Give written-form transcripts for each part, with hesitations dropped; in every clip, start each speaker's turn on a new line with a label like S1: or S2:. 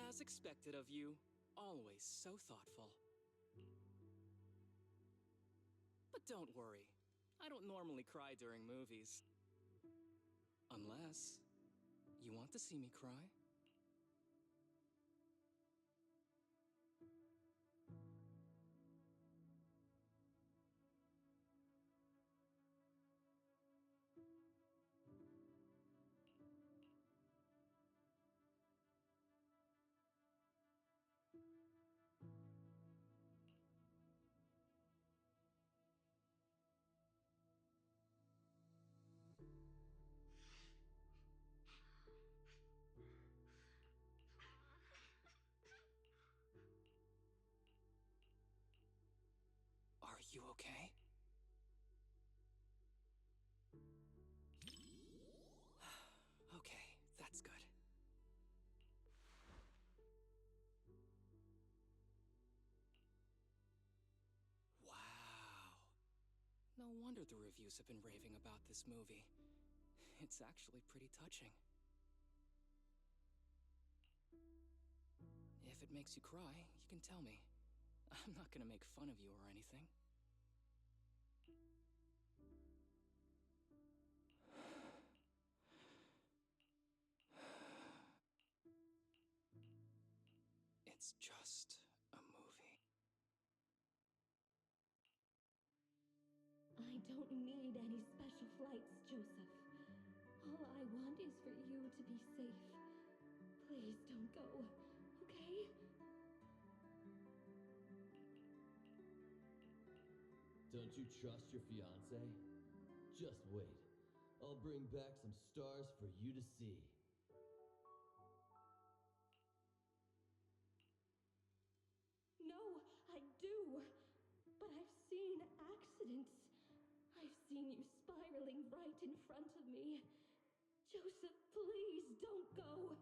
S1: As expected of you, always so thoughtful. But don't worry, I don't normally cry during movies. Unless you want to see me cry? Are you okay? Okay, that's good. Wow. No wonder the reviews have been raving about this movie. It's actually pretty touching. If it makes you cry, you can tell me. I'm not gonna make fun of you or anything. It's just a movie.
S2: I don't need any special flights, Joseph. All I want is for you to be safe. Please don't go, okay?
S3: Don't you trust your fiancé? Just wait. I'll bring back some stars for you to see.
S2: No, I do. But I've seen accidents. I've seen you spiraling right in front of me. Joseph, please don't go.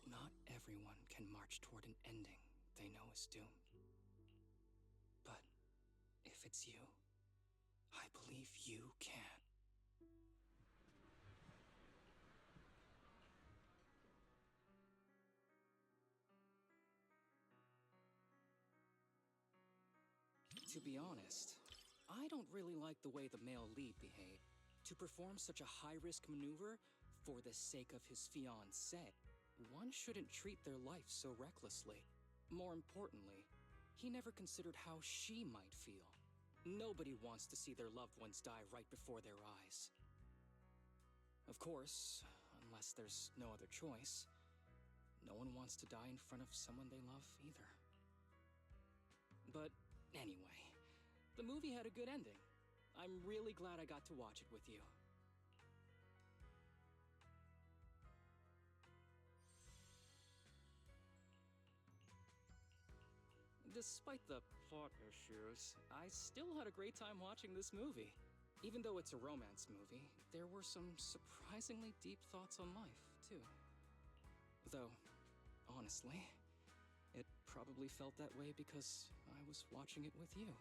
S1: Not everyone can march toward an ending they know is doomed. But if it's you, I believe you can. To be honest, I don't really like the way the male lead behaved. To perform such a high-risk maneuver for the sake of his fiancée, one shouldn't treat their life so recklessly. More importantly, he never considered how she might feel. Nobody wants to see their loved ones die right before their eyes. Of course, unless there's no other choice, no one wants to die in front of someone they love either. But anyway, the movie had a good ending. I'm really glad I got to watch it with you. Despite the plot issues, I still had a great time watching this movie. Even though it's a romance movie, there were some surprisingly deep thoughts on life, too. Though, honestly, it probably felt that way because I was watching it with you.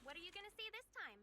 S4: What are you gonna see this time?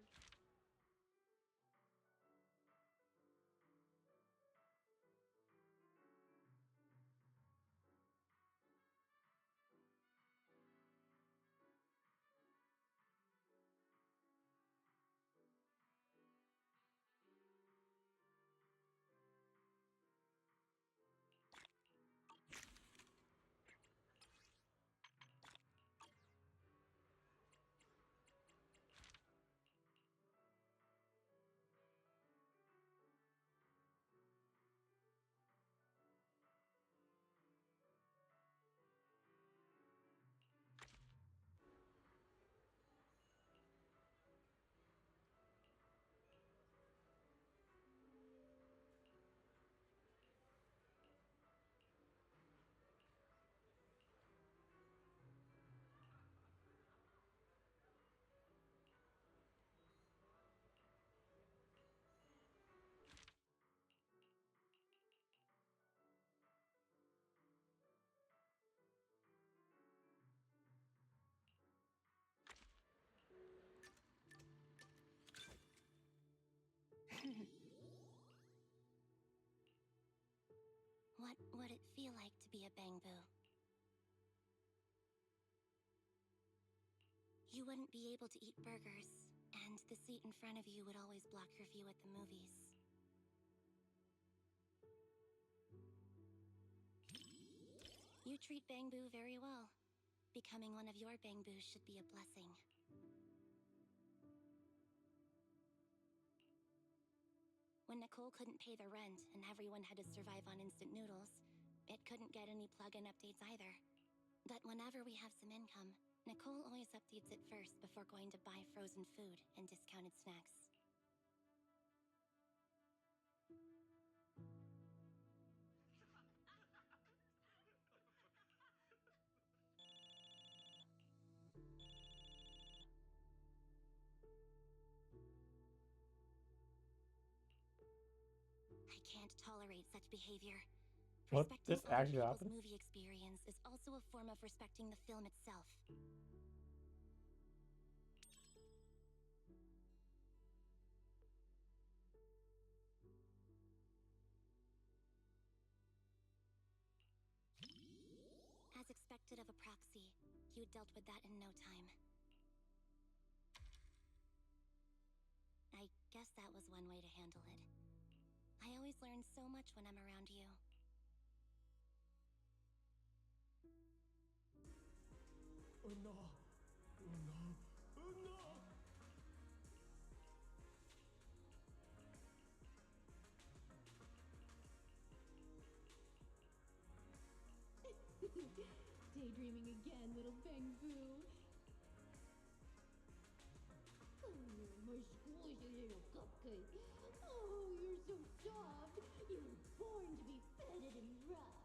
S5: feel like to be a Bangboo? You wouldn't be able to eat burgers, and the seat in front of you would always block your view at the movies. You treat Bangboo very well. Becoming one of your Bangboos should be a blessing. When Nicole couldn't pay the rent and everyone had to survive on instant noodles, it couldn't get any plug-in updates either. But whenever we have some income, Nicole always updates it first before going to buy frozen food and discounted snacks. I can't tolerate such behavior.
S6: What?
S5: Respecting
S6: This
S5: other
S6: actually
S5: people's
S6: happened?
S5: movie experience is also a form of respecting the film itself. As expected of a proxy, you dealt with that in no time. I guess that was one way to handle it. I always learn so much when I'm around you.
S6: Oh no! Oh no! Oh no!
S2: Daydreaming again, little Bangboo. Oh, my squishy little cupcake. Oh, you're so soft. You were born to be feted and rubbed.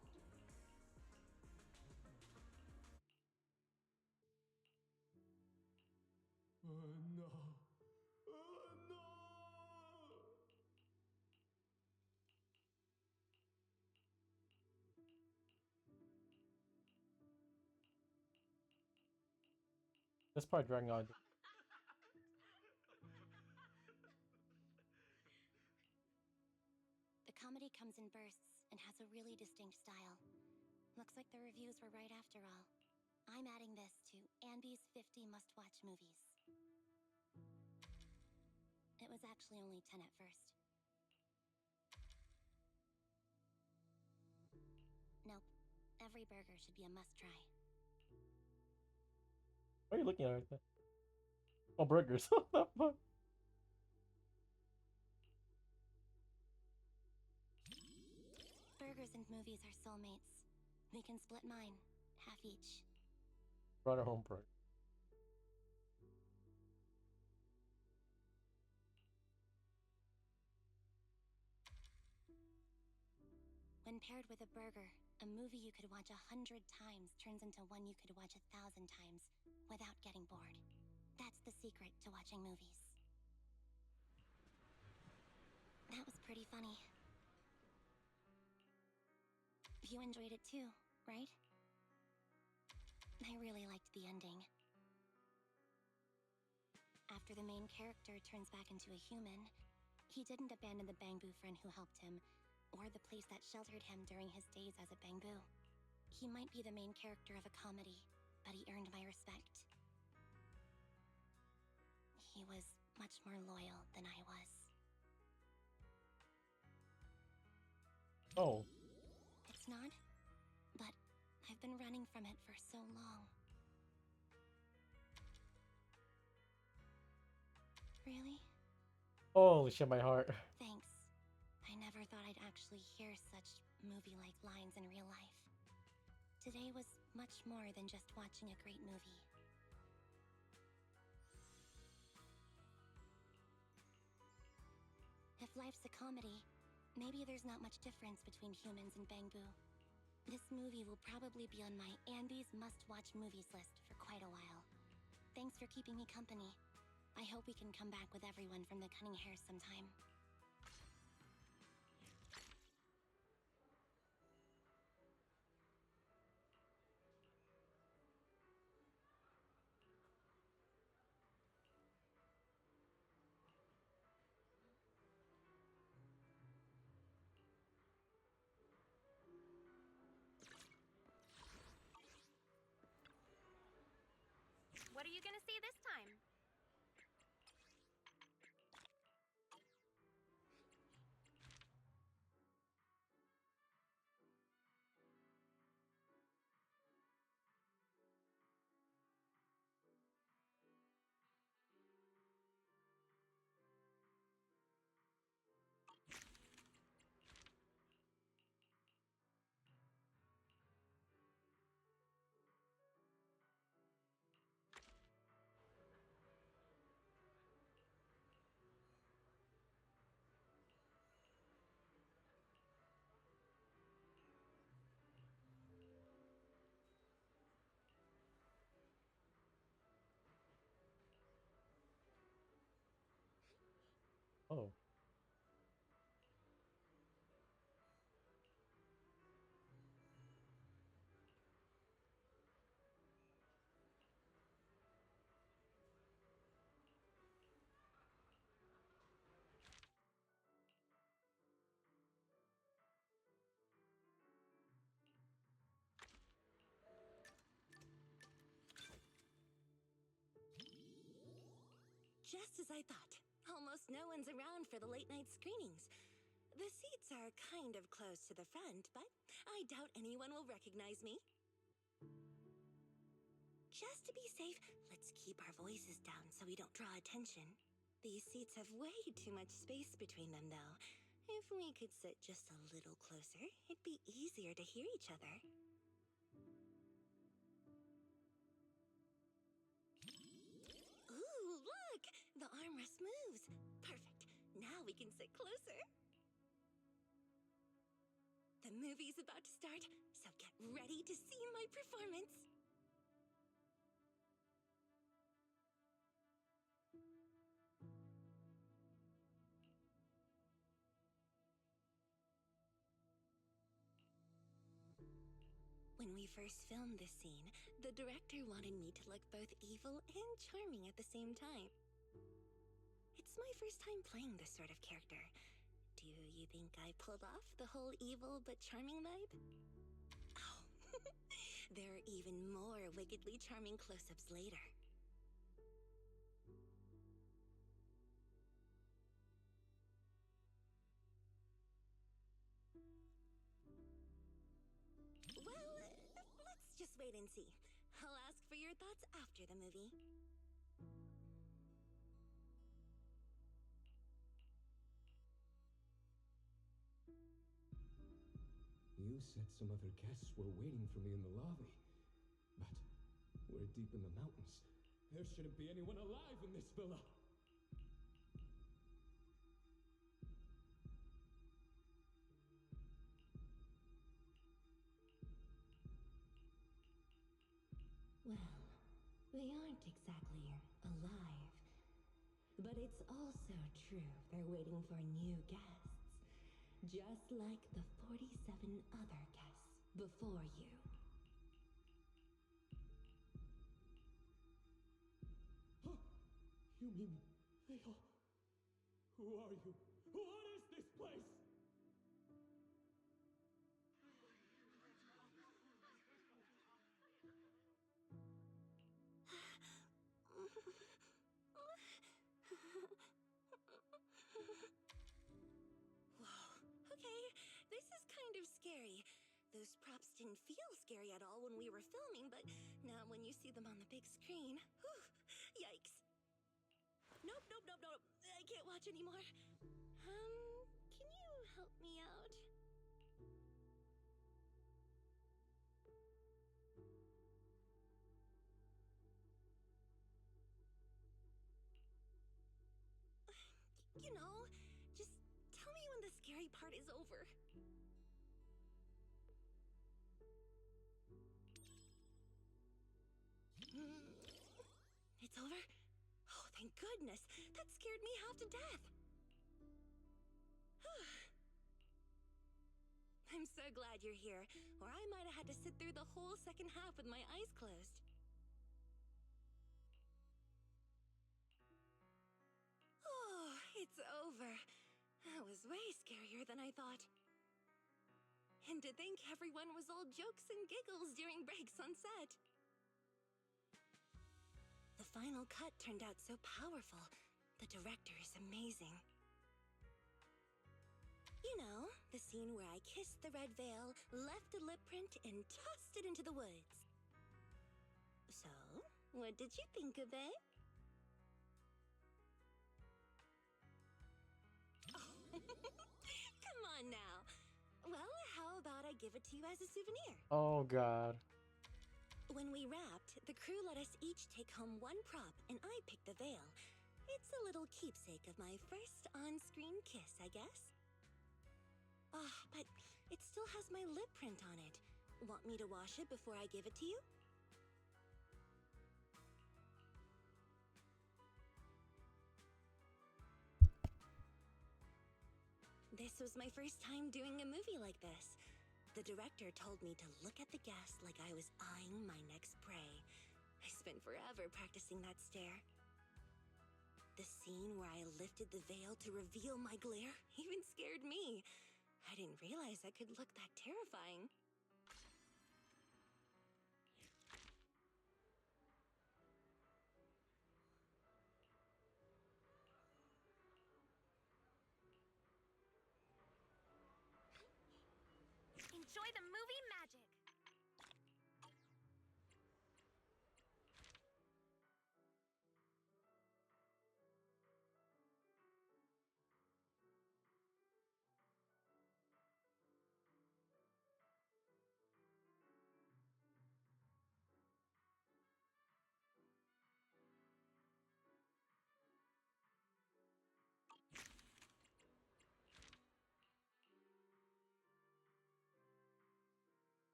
S6: Oh no! Oh no! That's probably dragging on.
S5: The comedy comes in bursts and has a really distinct style. Looks like the reviews were right after all. I'm adding this to Anby's 50 must-watch movies. It was actually only 10 at first. Nope. Every burger should be a must-try.
S6: Why are you looking at it? Oh, burgers. What the fuck?
S5: Burgers and movies are soulmates. We can split mine, half each.
S6: Brought her home burger.
S5: When paired with a burger, a movie you could watch 100 times turns into one you could watch 1,000 times without getting bored. That's the secret to watching movies. That was pretty funny. You enjoyed it too, right? I really liked the ending. After the main character turns back into a human, he didn't abandon the Bangboo friend who helped him, or the place that sheltered him during his days as a Bangboo. He might be the main character of a comedy, but he earned my respect. He was much more loyal than I was.
S6: Oh.
S5: It's not, but I've been running from it for so long. Really?
S6: Holy shit, my heart.
S5: Thanks. I never thought I'd actually hear such movie-like lines in real life. Today was much more than just watching a great movie. If life's a comedy, maybe there's not much difference between humans and Bangboo. This movie will probably be on my Anby's must-watch movies list for quite a while. Thanks for keeping me company. I hope we can come back with everyone from the Cunning Hares sometime.
S4: you gonna see this time?
S7: Oh.
S8: Just as I thought. Almost no one's around for the late night screenings. The seats are kind of close to the front, but I doubt anyone will recognize me. Just to be safe, let's keep our voices down so we don't draw attention. These seats have way too much space between them, though. If we could sit just a little closer, it'd be easier to hear each other. Ooh, look! The armrest moves. Perfect. Now we can sit closer. The movie's about to start, so get ready to see my performance. When we first filmed this scene, the director wanted me to look both evil and charming at the same time. It's my first time playing this sort of character. Do you think I pulled off the whole evil but charming vibe? Oh, there are even more wickedly charming close-ups later. Well, let's just wait and see. I'll ask for your thoughts after the movie.
S6: You said some other guests were waiting for me in the lobby. But we're deep in the mountains. There shouldn't be anyone alive in this villa.
S2: Well, they aren't exactly alive. But it's also true they're waiting for new guests. Just like the 47 other guests before you.
S6: Huh? You mean they all... Who are you? What is this place?
S8: Whoa, okay, this is kind of scary. Those props didn't feel scary at all when we were filming, but now when you see them on the big screen, whew, yikes. Nope, nope, nope, nope. I can't watch anymore. Can you help me out? You know, just tell me when the scary part is over. It's over? Oh, thank goodness. That scared me half to death. I'm so glad you're here, or I might have had to sit through the whole second half with my eyes closed. Oh, it's over. That was way scarier than I thought. And to think everyone was all jokes and giggles during breaks on set. The final cut turned out so powerful. The director is amazing. You know, the scene where I kissed the red veil, left a lip print, and tossed it into the woods. So, what did you think of it? Come on now. Well, how about I give it to you as a souvenir?
S7: Oh god.
S8: When we wrapped, the crew let us each take home one prop, and I picked the veil. It's a little keepsake of my first on-screen kiss, I guess. But it still has my lip print on it. Want me to wash it before I give it to you? This was my first time doing a movie like this. The director told me to look at the guest like I was eyeing my next prey. I spent forever practicing that stare. The scene where I lifted the veil to reveal my glare even scared me. I didn't realize I could look that terrifying.
S4: Enjoy the movie magic!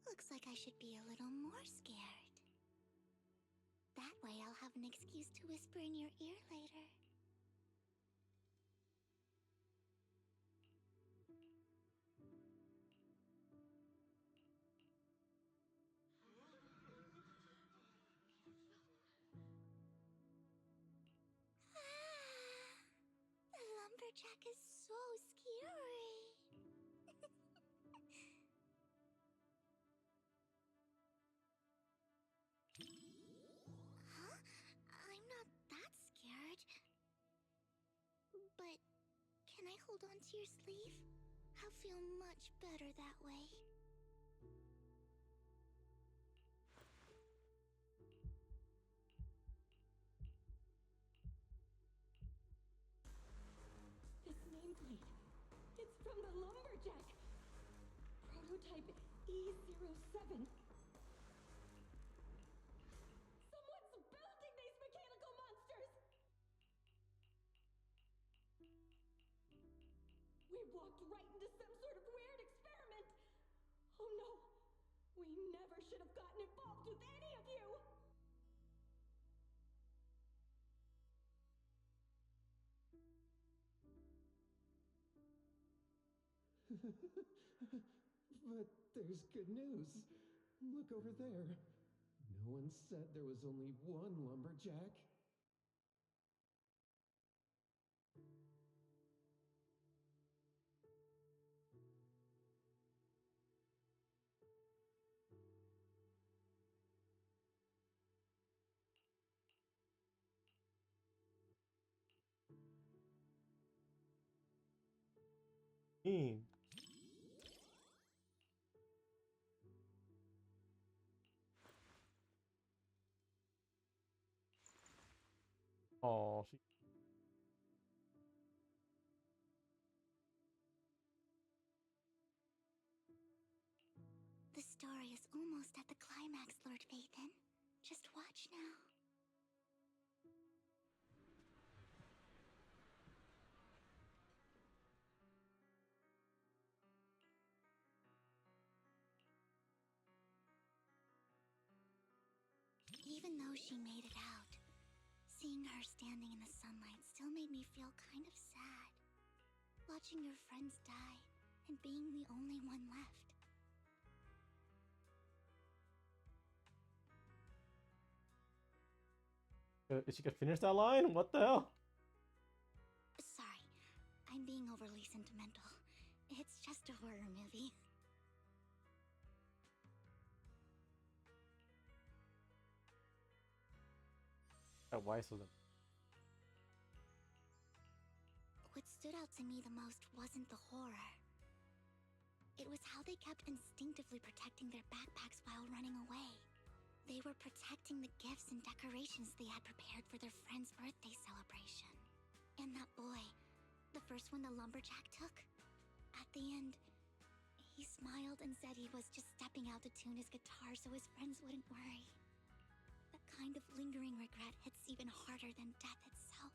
S5: Looks like I should be a little more scared. That way I'll have an excuse to whisper in your ear later. The lumberjack is so scary. Huh? I'm not that scared. But can I hold on to your sleeve? I'll feel much better that way.
S2: This nameplate. It's from the Lumberjack. Prototype E07. Someone's building these mechanical monsters! We walked right into some sort of weird experiment. Oh no. We never should have gotten involved with any of you.
S6: But there's good news. Look over there. No one said there was only one lumberjack.
S7: Mean. Oh, she.
S5: The story is almost at the climax, Lord Phaethon. Just watch now. Even though she made it out, seeing her standing in the sunlight still made me feel kind of sad. Watching your friends die and being the only one left.
S7: She could finish that line? What the hell?
S5: Sorry, I'm being overly sentimental. It's just a horror movie.
S7: Why so then?
S5: What stood out to me the most wasn't the horror. It was how they kept instinctively protecting their backpacks while running away. They were protecting the gifts and decorations they had prepared for their friend's birthday celebration. And that boy, the first one the lumberjack took, at the end, he smiled and said he was just stepping out to tune his guitar so his friends wouldn't worry. That kind of lingering regret hits even harder than death itself.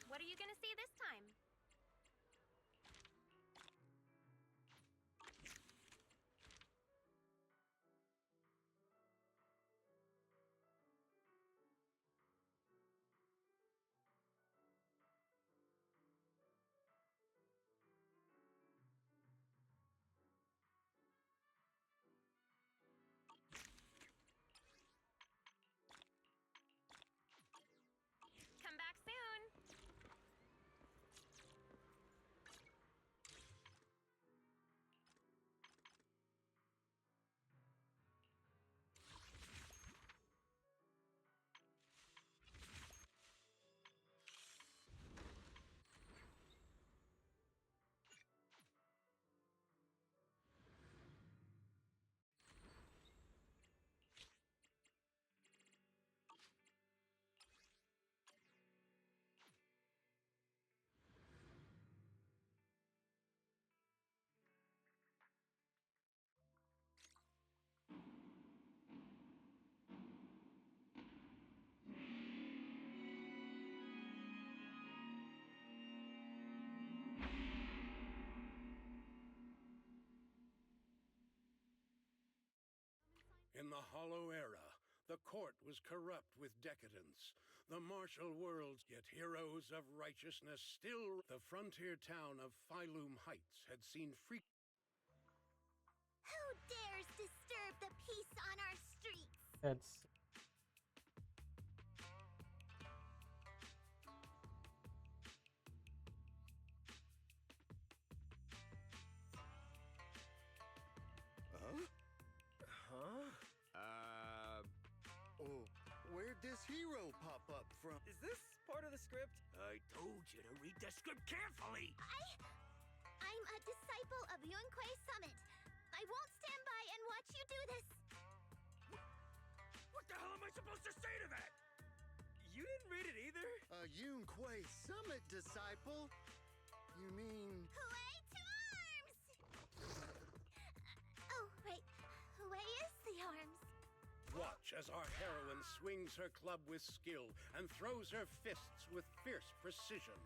S4: What are you gonna see this time? Come back soon.
S9: In the Hollow Era, the court was corrupt with decadence. The martial worlds, yet heroes of righteousness still. The frontier town of Phylum Heights had seen
S5: Who dares disturb the peace on our streets?
S7: It's
S10: Where'd this hero pop up from?
S11: Is this part of the script?
S12: I told you to read the script carefully!
S5: I'm a disciple of Yunquei Summit. I won't stand by and watch you do this.
S12: What the hell am I supposed to say to that?
S11: You didn't read it either?
S10: A Yunquei Summit disciple? You mean...
S5: Hooray to arms! Oh, right. Hooray is the arms.
S9: Watch as our heroine swings her club with skill and throws her fists with fierce precision.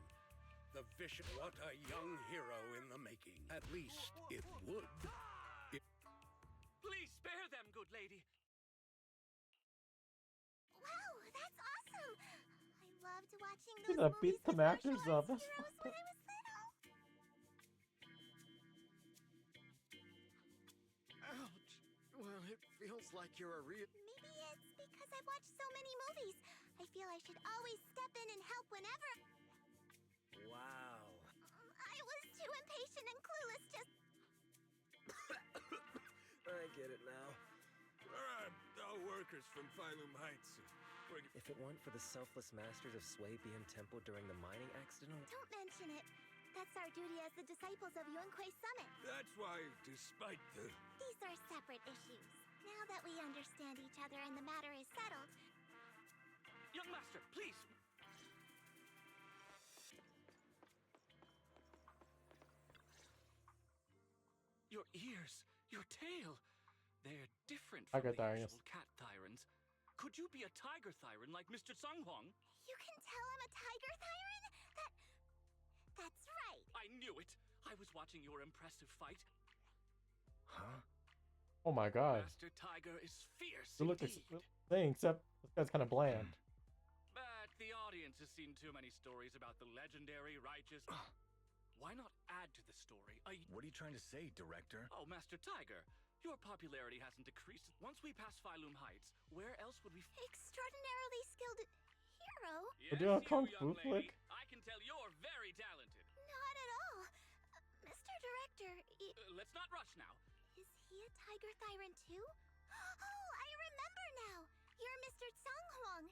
S9: The vicious, what a young hero in the making. At least it would.
S12: Please spare them, good lady.
S5: Wow, that's awesome! I loved watching
S7: She's
S5: those
S7: gonna beat
S5: movies
S7: some
S5: with
S7: actors
S5: martial
S7: up.
S5: arts
S7: That's
S5: heroes when I was little.
S10: Ouch! Well, it feels like you're a real...
S5: Maybe it's because I've watched so many movies. I feel I should always step in and help whenever.
S11: Wow.
S5: I was too impatient and clueless just...
S11: I get it now.
S12: All workers from Phylum Heights.
S11: If it weren't for the selfless masters of Sui Bian Temple during the mining accident...
S5: Don't mention it. That's our duty as the disciples of Yunquei Summit.
S12: That's why, despite the...
S5: These are separate issues. Now that we understand each other and the matter is settled...
S12: Young master, please! Your ears, your tail, they're different
S7: I
S12: from
S7: got
S12: the
S7: that, yes.
S12: usual cat tyrants.
S13: Could you be a tiger thyran like Mr. Sung Hwang?
S14: You can tell I'm a tiger thyran? That's right.
S13: I knew it. I was watching your impressive fight.
S10: Huh?
S7: Oh my god.
S13: Master Tiger is fierce
S7: You look
S13: indeed.
S7: thing, except this guy's kind of bland.
S13: But the audience has seen too many stories about the legendary righteous. Why not add to the story?
S10: What are you trying to say, Director?
S13: Oh, Master Tiger, your popularity hasn't decreased. Once we pass Phylum Heights, where else would we...
S14: Extraordinarily skilled hero?
S13: Yes,
S7: Would you have Kung
S13: young
S7: Fu Flick?
S13: lady. I can tell you're very talented.
S14: Not at all. Mr. Director,
S13: Let's not rush now.
S14: is he a tiger thyran too? Oh, I remember now. You're Mr. Sung Hwang.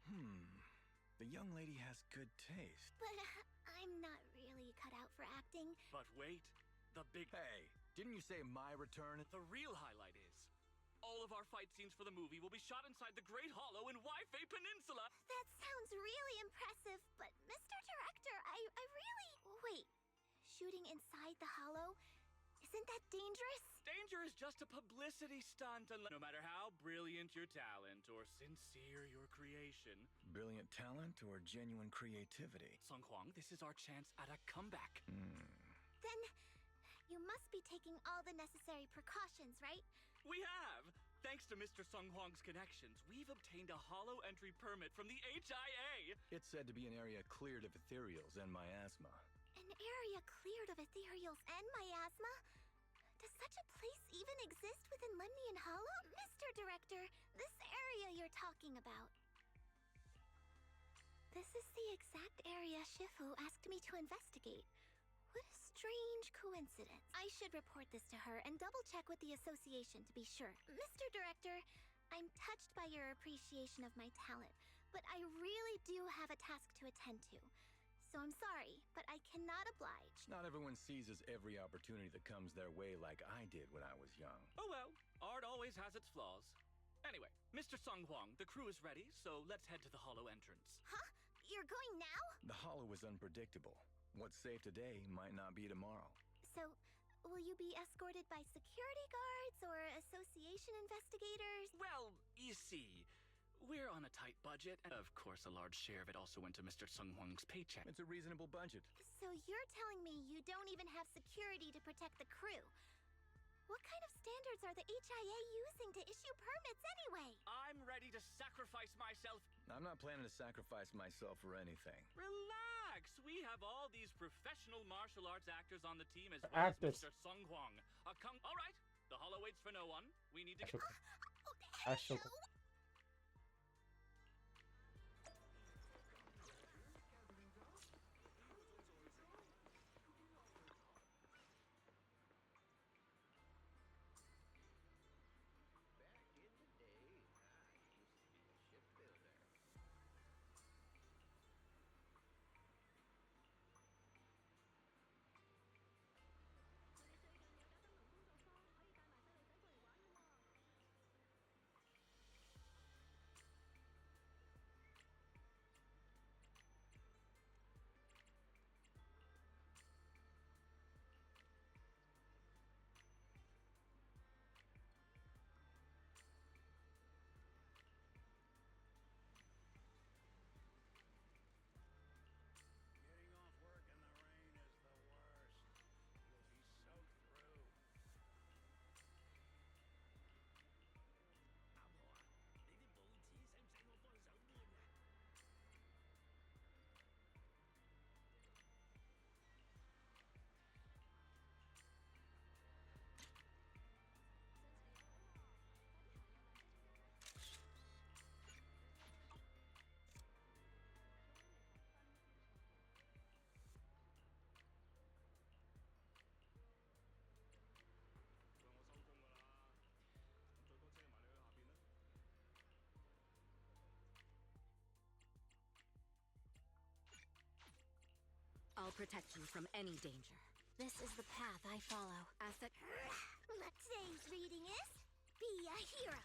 S10: The young lady has good taste.
S14: But I'm not really cut out for acting.
S13: But wait, the big...
S10: Hey, didn't you say my return?
S13: The real highlight is... all of our fight scenes for the movie will be shot inside the Great Hollow in Waifei Peninsula.
S14: That sounds really impressive, but Mr. Director, I really... Wait, shooting inside the hollow? Isn't that dangerous?
S13: Danger is just a publicity stunt, and no matter how brilliant your talent or sincere your creation.
S10: Brilliant talent or genuine creativity?
S13: Sung Hwang, this is our chance at a comeback.
S14: Then you must be taking all the necessary precautions, right?
S13: We have! Thanks to Mr. Sung Hwang's connections, we've obtained a hollow entry permit from the HIA.
S10: It's said to be an area cleared of ethereals and miasma.
S14: An area cleared of ethereals and miasma? Does such a place even exist within Lemnian Hollow? Mr. Director, this area you're talking about. This is the exact area Shifu asked me to investigate. What a strange coincidence. I should report this to her and double-check with the association to be sure. Mr. Director, I'm touched by your appreciation of my talent, but I really do have a task to attend to. So I'm sorry, but I cannot oblige.
S10: Not everyone seizes every opportunity that comes their way like I did when I was young.
S13: Oh well, art always has its flaws. Anyway, Mr. Sung Hwang, the crew is ready, so let's head to the hollow entrance.
S14: Huh? You're going now?
S10: The hollow is unpredictable. What's safe today might not be tomorrow.
S14: So, will you be escorted by security guards or association investigators?
S13: Well, you see, we're on a tight budget, and of course a large share of it also went to Mr. Sung Hwang's paycheck.
S10: It's a reasonable budget.
S14: So you're telling me you don't even have security to protect the crew? What kind of standards are the HIA using to issue permits anyway?
S13: I'm ready to sacrifice myself.
S10: I'm not planning to sacrifice myself for anything.
S13: Relax! We have all these professional martial arts actors on the team as well as Mr. Sung Hwang. All right, the hollow waits for no one. We need to get...
S15: I'll protect you from any danger.
S5: This is the path I follow.
S14: Today's reading is Be a Hero.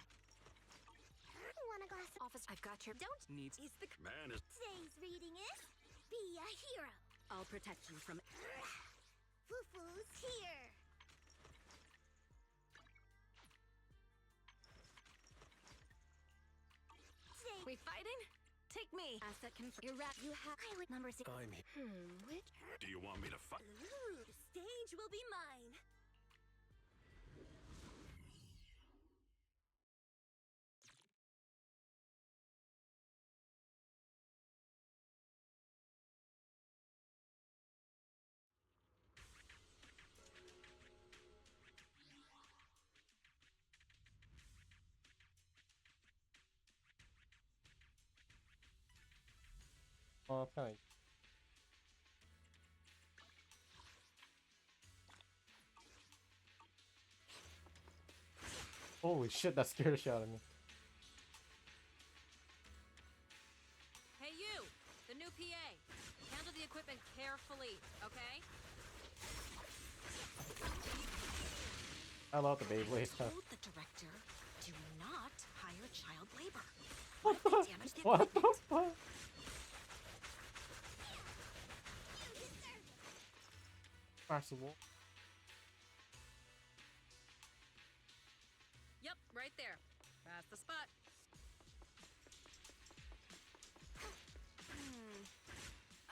S14: Want a glass of
S15: Office, I've got your...
S14: Don't
S13: needs...
S14: Is the...
S12: Man is...
S14: Today's reading is Be a Hero.
S15: I'll protect you from...
S14: Fufu's here.
S15: We fighting? Take me. Asset confirmed. You're right.
S14: You have. I would number 6.
S12: I'm here.
S14: Which?
S12: Do you want me to fight?
S8: Ooh, the stage will be mine.
S7: Oh, it's kind of. Holy shit, that scared the shit out of me.
S15: Hey, you! The new PA. Handle the equipment carefully, okay?
S7: I love the Beyblade stuff.
S15: Told the director, do not hire child labor.
S7: What the?
S15: Damage the
S7: What the
S15: equipment.
S7: fuck? Smash the wall.
S15: Yep, right there. That's the spot.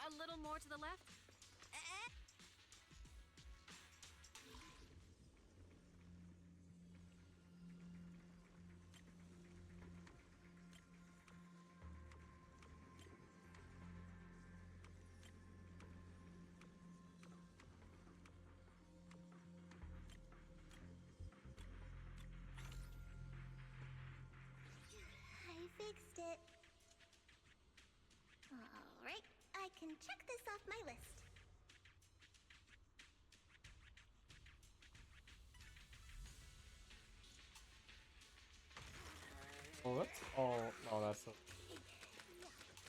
S15: A little more to the left.
S14: I fixed it. Alright, I can check this off my list.
S7: Oh, that's. Oh, no, that's.
S14: Yeah,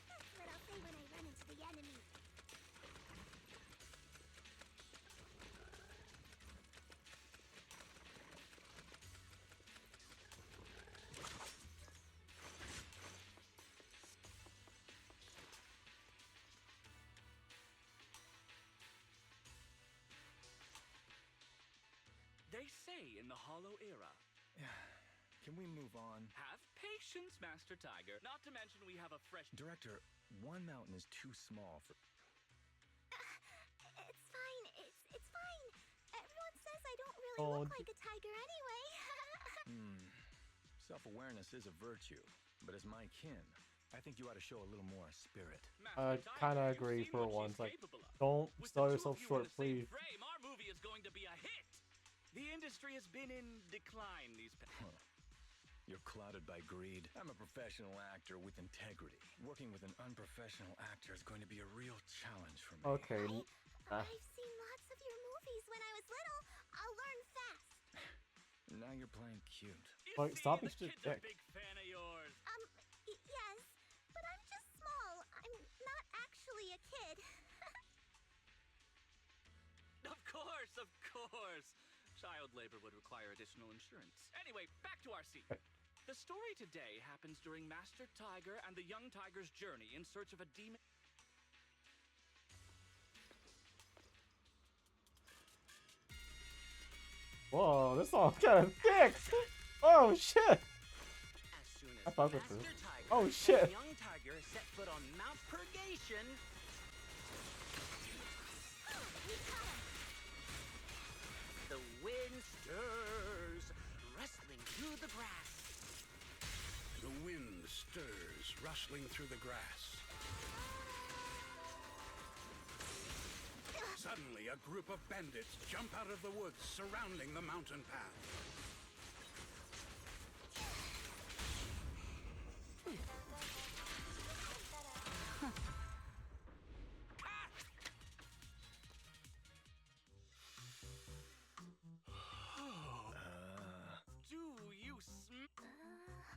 S14: that's what I'll say when I run into the enemy.
S13: They say in the Hollow Era.
S10: Can we move on?
S13: Have patience, Master Tiger. Not to mention we have a fresh...
S10: Director, one mountain is too small for...
S14: It's fine. It's fine. Everyone says I don't really
S7: Oh,
S14: look like a tiger anyway.
S10: Self-awareness is a virtue, but as my kin, I think you ought to show a little more spirit.
S7: I kind of agree for once. Like, don't sell yourself short, please.
S13: Frame, our movie is going to be a hit. The industry has been in decline these past...
S10: You're clouded by greed. I'm a professional actor with integrity. Working with an unprofessional actor is going to be a real challenge for me.
S7: Okay.
S14: I've seen lots of your movies when I was little. I'll learn fast.
S10: Now you're playing cute.
S7: Like, stop this shit.
S13: Kid's a big fan of yours.
S14: Yes, but I'm just small. I'm not actually a kid.
S13: Of course, of course. Child labor would require additional insurance. Anyway, back to our scene. The story today happens during Master Tiger and the young tiger's journey in search of a demon.
S7: Whoa, this song's kind of thick. Oh shit.
S16: As soon as
S7: I fuck with this.
S16: Master Tiger
S7: Oh
S16: and
S7: shit.
S16: young tiger set foot on Mount Purgation. The wind stirs, rustling through the grass.
S9: The wind stirs, rustling through the grass. Suddenly, a group of bandits jump out of the woods surrounding the mountain path.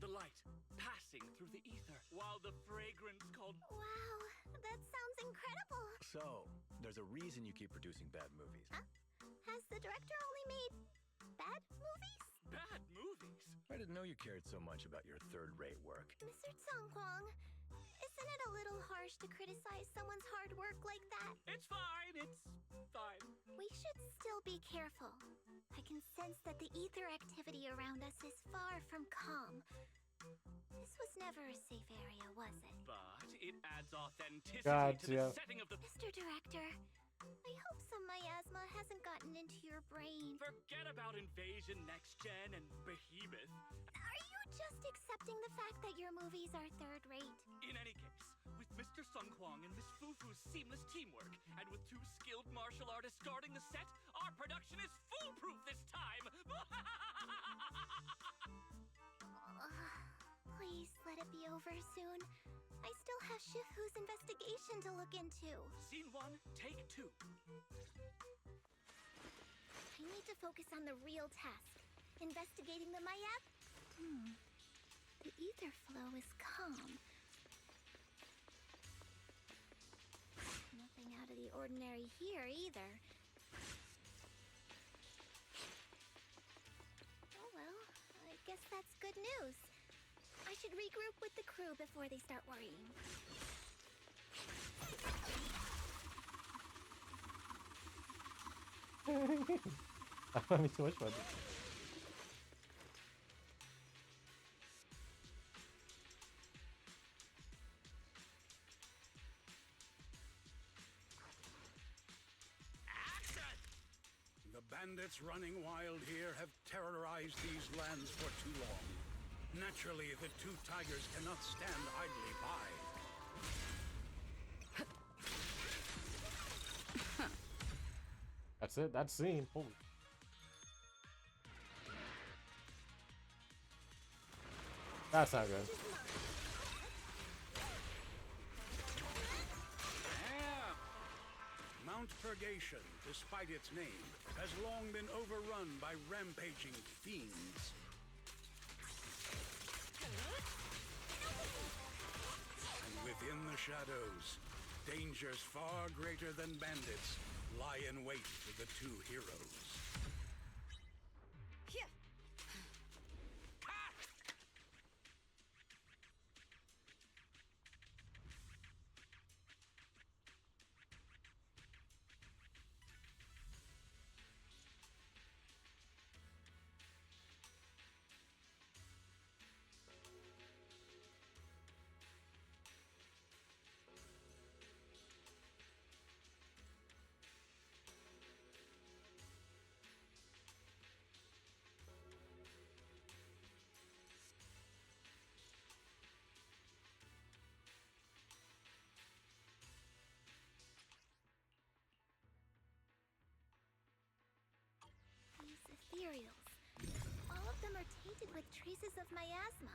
S13: The light passing through the ether, while the fragrance called...
S14: Wow, that sounds incredible.
S10: So, there's a reason you keep producing bad movies.
S14: Huh? Has the director only made bad movies?
S13: Bad movies?
S10: I didn't know you cared so much about your third-rate work.
S14: Mr. Tsangkwang, isn't it a little harsh to criticize someone's hard work like that?
S13: It's fine, it's fine.
S14: We should still be careful. I can sense that the ether activity around us is far from calm. This was never a safe area, was it?
S13: But it adds authenticity to
S7: Gotcha.
S13: the setting of the...
S14: Mr. Director, I hope some miasma hasn't gotten into your brain.
S13: Forget about Invasion Next Gen and Behemoth.
S14: Are you just accepting the fact that your movies are third-rate?
S13: In any case, with Mr. Sung Kwang and Miss Fufu's seamless teamwork, and with 2 skilled martial artists guarding the set, our production is foolproof this time!
S14: Please let it be over soon. I still have Shifu's investigation to look into.
S13: Scene 1, take 2.
S14: I need to focus on the real task. Investigating the miasma. The ether flow is calm. Nothing out of the ordinary here either. Oh well, I guess that's good news. I should regroup with the crew before they start worrying.
S7: I don't need too much budget.
S9: The bandits running wild here have terrorized these lands for too long. Naturally, the 2 tigers cannot stand idly by.
S7: That's it. That's scene. Holy. That's not good.
S9: Mount Purgation, despite its name, has long been overrun by rampaging fiends. And within the shadows, dangers far greater than bandits lie in wait for the 2 heroes.
S14: Ethereals. All of them are tainted with traces of miasma.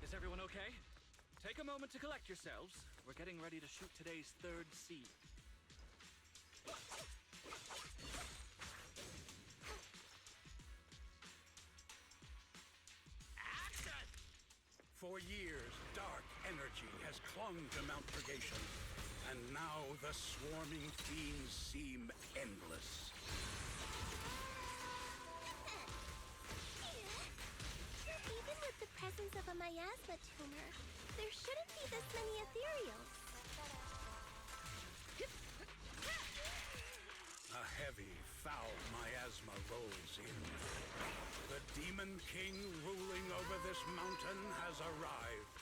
S13: Is everyone okay? Take a moment to collect yourselves. We're getting ready to shoot today's 3rd scene.
S9: Action! For years, dark energy has clung to Mount Purgation, and now the swarming fiends seem endless.
S14: Even with the presence of a miasma tumor, there shouldn't be this many ethereals.
S9: A heavy, foul miasma rolls in. The Demon King ruling over this mountain has arrived.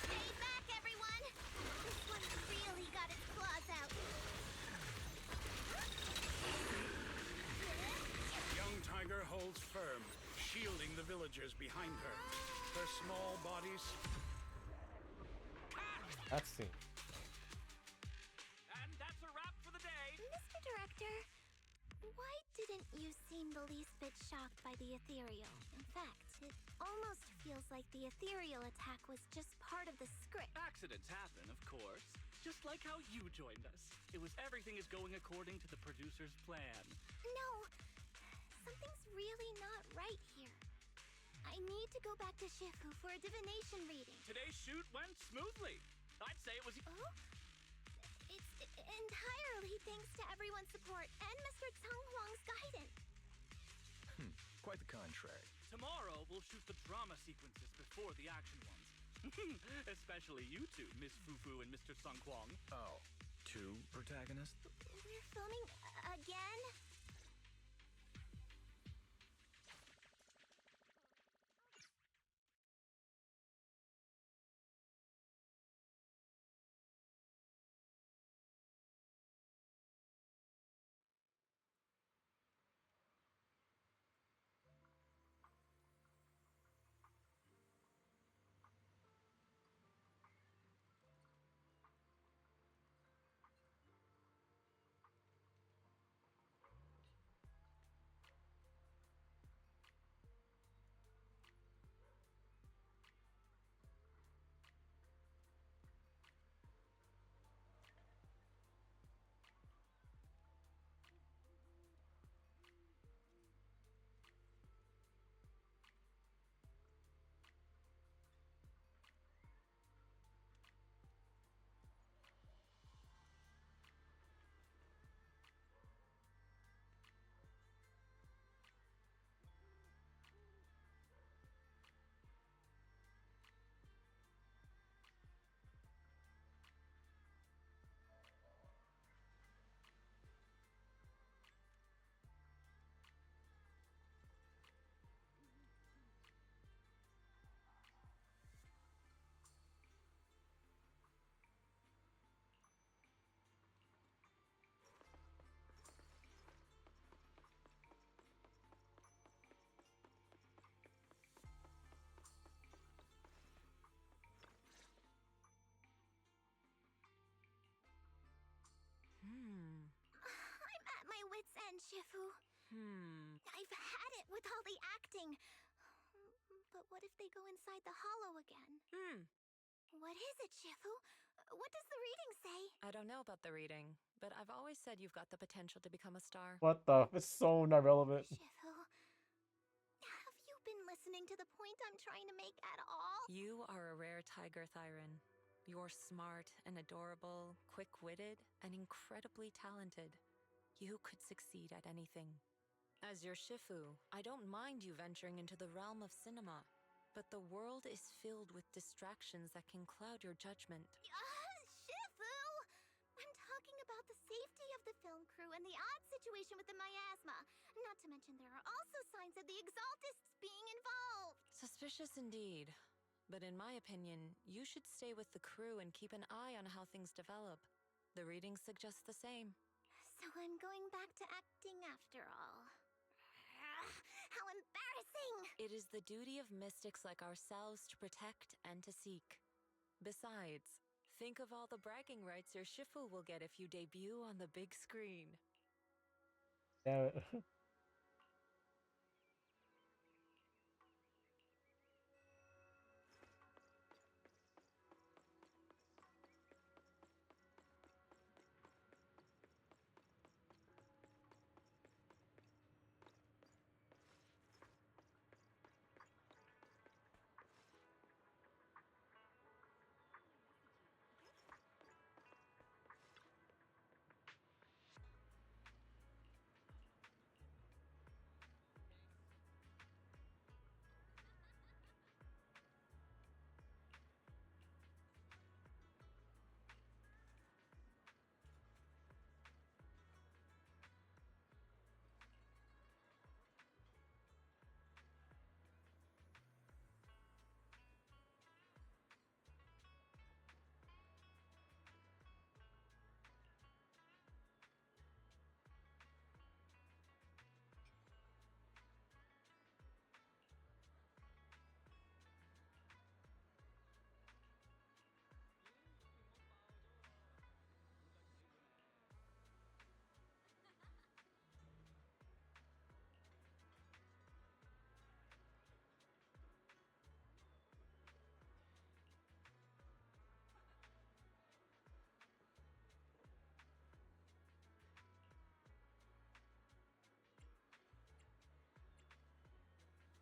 S14: Stay back, everyone! This one's really got its claws out.
S9: Young Tiger holds firm, shielding the villagers behind her. Their small bodies...
S7: That's scene.
S13: And that's a wrap for the day!
S14: Mr. Director, why didn't you seem the least bit shocked by the ethereal? In fact, it almost feels like the ethereal attack was just part of the script.
S13: Accidents happen, of course. Just like how you joined us. It was everything is going according to the producer's plan.
S14: No, something's really not right here. I need to go back to Shifu for a divination reading.
S13: Today's shoot went smoothly. I'd say it was...
S14: Oh? It's entirely thanks to everyone's support and Mr. Tsang Huang's guidance.
S10: Quite the contrary.
S13: Tomorrow, we'll shoot the drama sequences before the action ones. Especially you two, Miss Fufu and Mr. Sung Kwang.
S10: Oh, two protagonists?
S14: We're filming again? I'm at my wit's end, Shifu. I've had it with all the acting. But what if they go inside the hollow again? What is it, Shifu? What does the reading say?
S17: I don't know about the reading, but I've always said you've got the potential to become a star.
S7: What the? It's so not relevant.
S14: Shifu, have you been listening to the point I'm trying to make at all?
S17: You are a rare tiger, Thyron. You're smart and adorable, quick-witted, and incredibly talented. You could succeed at anything. As your Shifu, I don't mind you venturing into the realm of cinema, but the world is filled with distractions that can cloud your judgment.
S14: Shifu! I'm talking about the safety of the film crew and the odd situation with the miasma. Not to mention there are also signs of the Exaltists being involved.
S17: Suspicious indeed. But in my opinion, you should stay with the crew and keep an eye on how things develop. The readings suggest the same.
S14: So I'm going back to acting after all. How embarrassing!
S17: It is the duty of mystics like ourselves to protect and to seek. Besides, think of all the bragging rights your Shifu will get if you debut on the big screen.
S7: Damn it.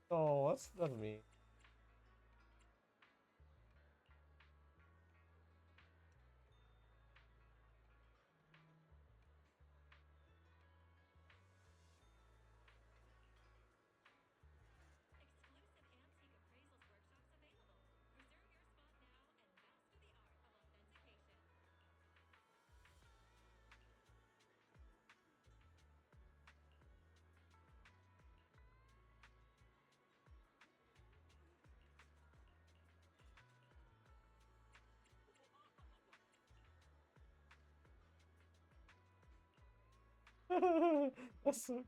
S7: Oh, that's me. That's so...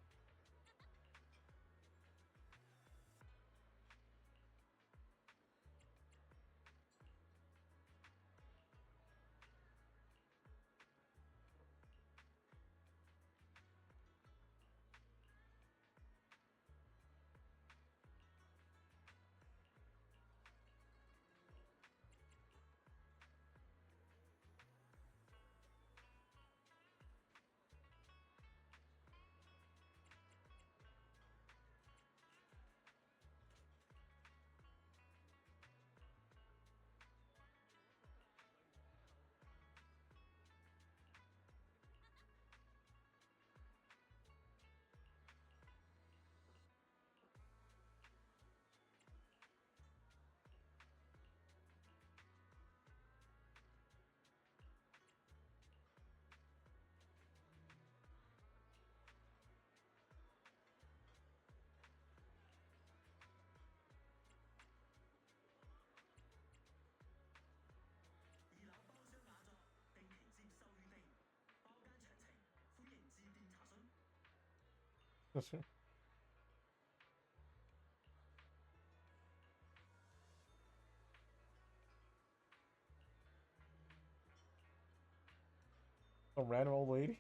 S7: Some random old lady?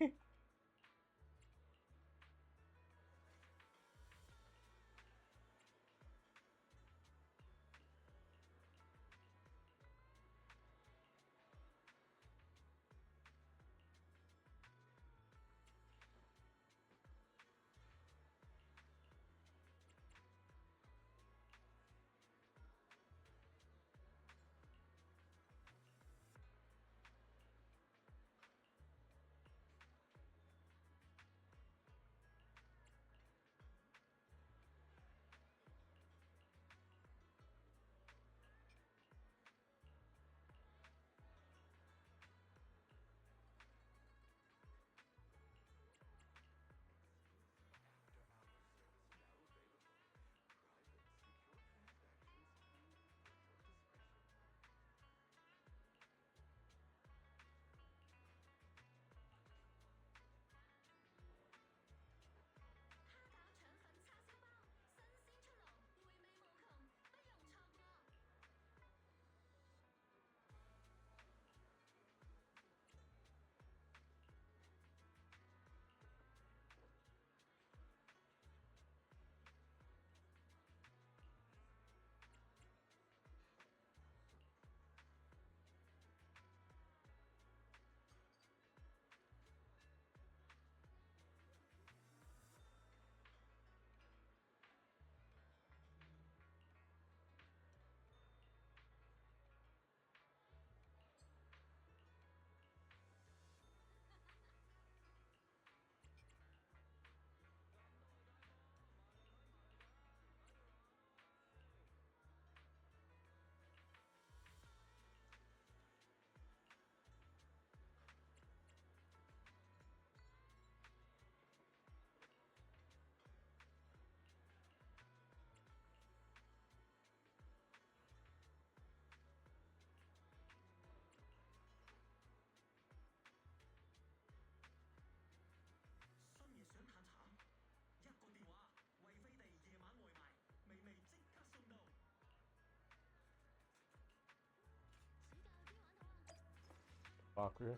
S7: Fucker.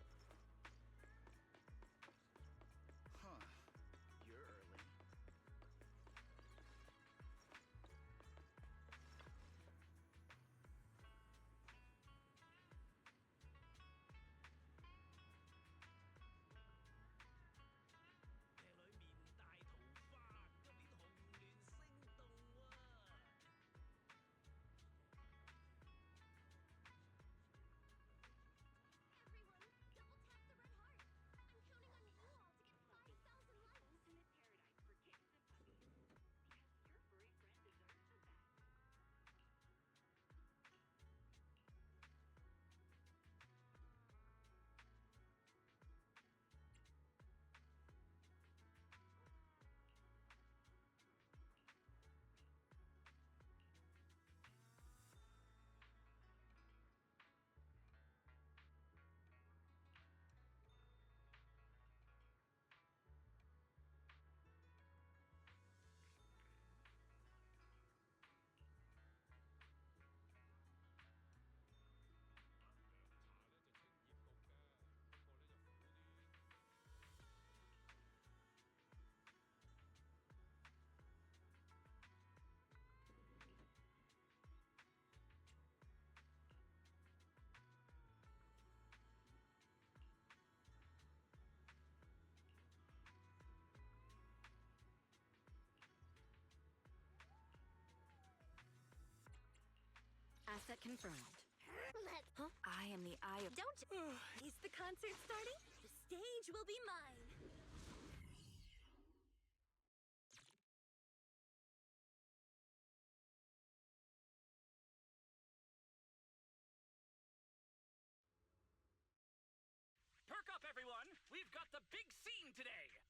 S18: Huh. You're early.
S15: confirmed.
S14: Let's...
S15: Huh? I am the eye of...
S8: Don't... Is the concert starting? The stage will be mine.
S13: Perk up, everyone! We've got the big scene today!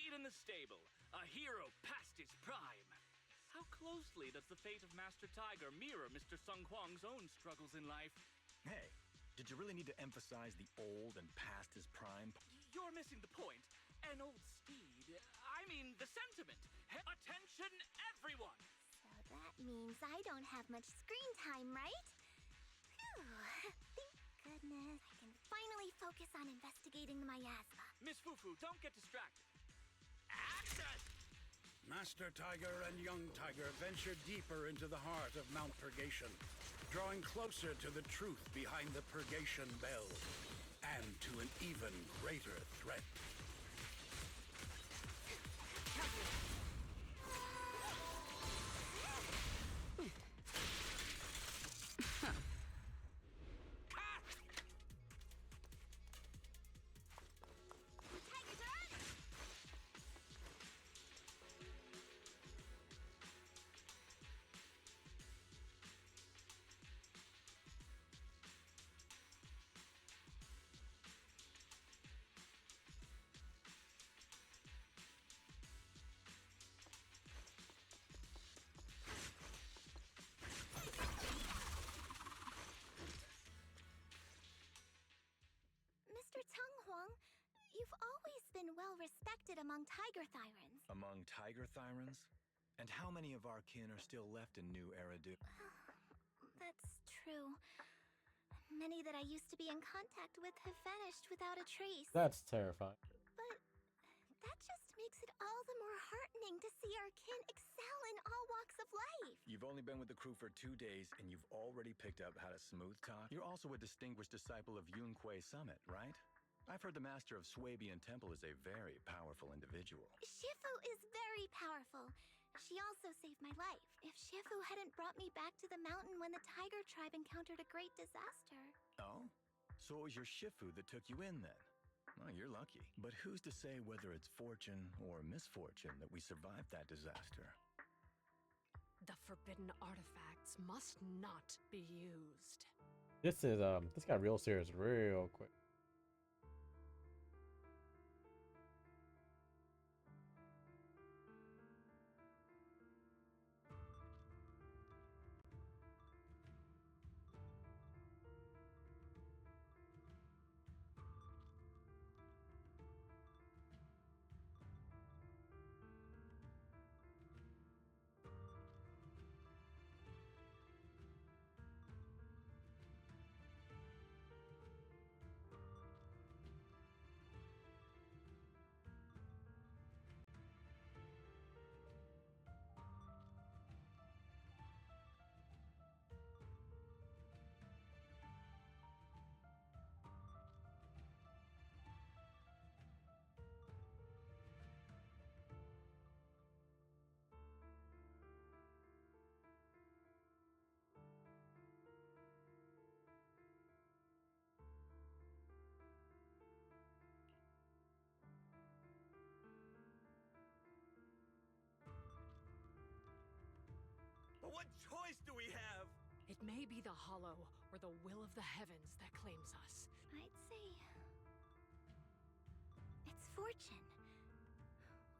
S13: steed in the stable, a hero past his prime. How closely does the fate of Master Tiger mirror Mr. Sung Hwang's own struggles in life?
S10: Hey, did you really need to emphasize the old and past his prime?
S13: You're missing the point. An old steed. I mean the sentiment. Attention, everyone!
S14: So that means I don't have much screen time, right? Phew. Thank goodness. I can finally focus on investigating the miasma.
S13: Miss Fufu, don't get distracted. Action!
S9: Master Tiger and Young Tiger venture deeper into the heart of Mount Purgation, drawing closer to the truth behind the Purgation Bell, and to an even greater threat.
S14: Mr. Tung Hwang, you've always been well respected among Tiger Thyrans.
S10: Among Tiger Thyrans? And how many of our kin are still left in New Eridu?
S14: That's true. Many that I used to be in contact with have vanished without a trace.
S7: That's terrifying.
S14: But that just makes it all the more heartening to see our kin excel in all walks of life.
S10: You've only been with the crew for 2 days, and you've already picked up how to smooth talk. You're also a distinguished disciple of Yun Kuei Summit, right? I've heard the master of Swabian Temple is a very powerful individual.
S14: Shifu is very powerful. She also saved my life. If Shifu hadn't brought me back to the mountain when the Tiger tribe encountered a great disaster.
S10: Oh? So it was your Shifu that took you in then? Well, you're lucky. But who's to say whether it's fortune or misfortune that we survived that disaster?
S15: The forbidden artifacts must not be used.
S7: This got real serious real quick.
S12: What choice do we have?
S15: It may be the Hollow or the will of the heavens that claims us.
S14: I'd say it's fortune.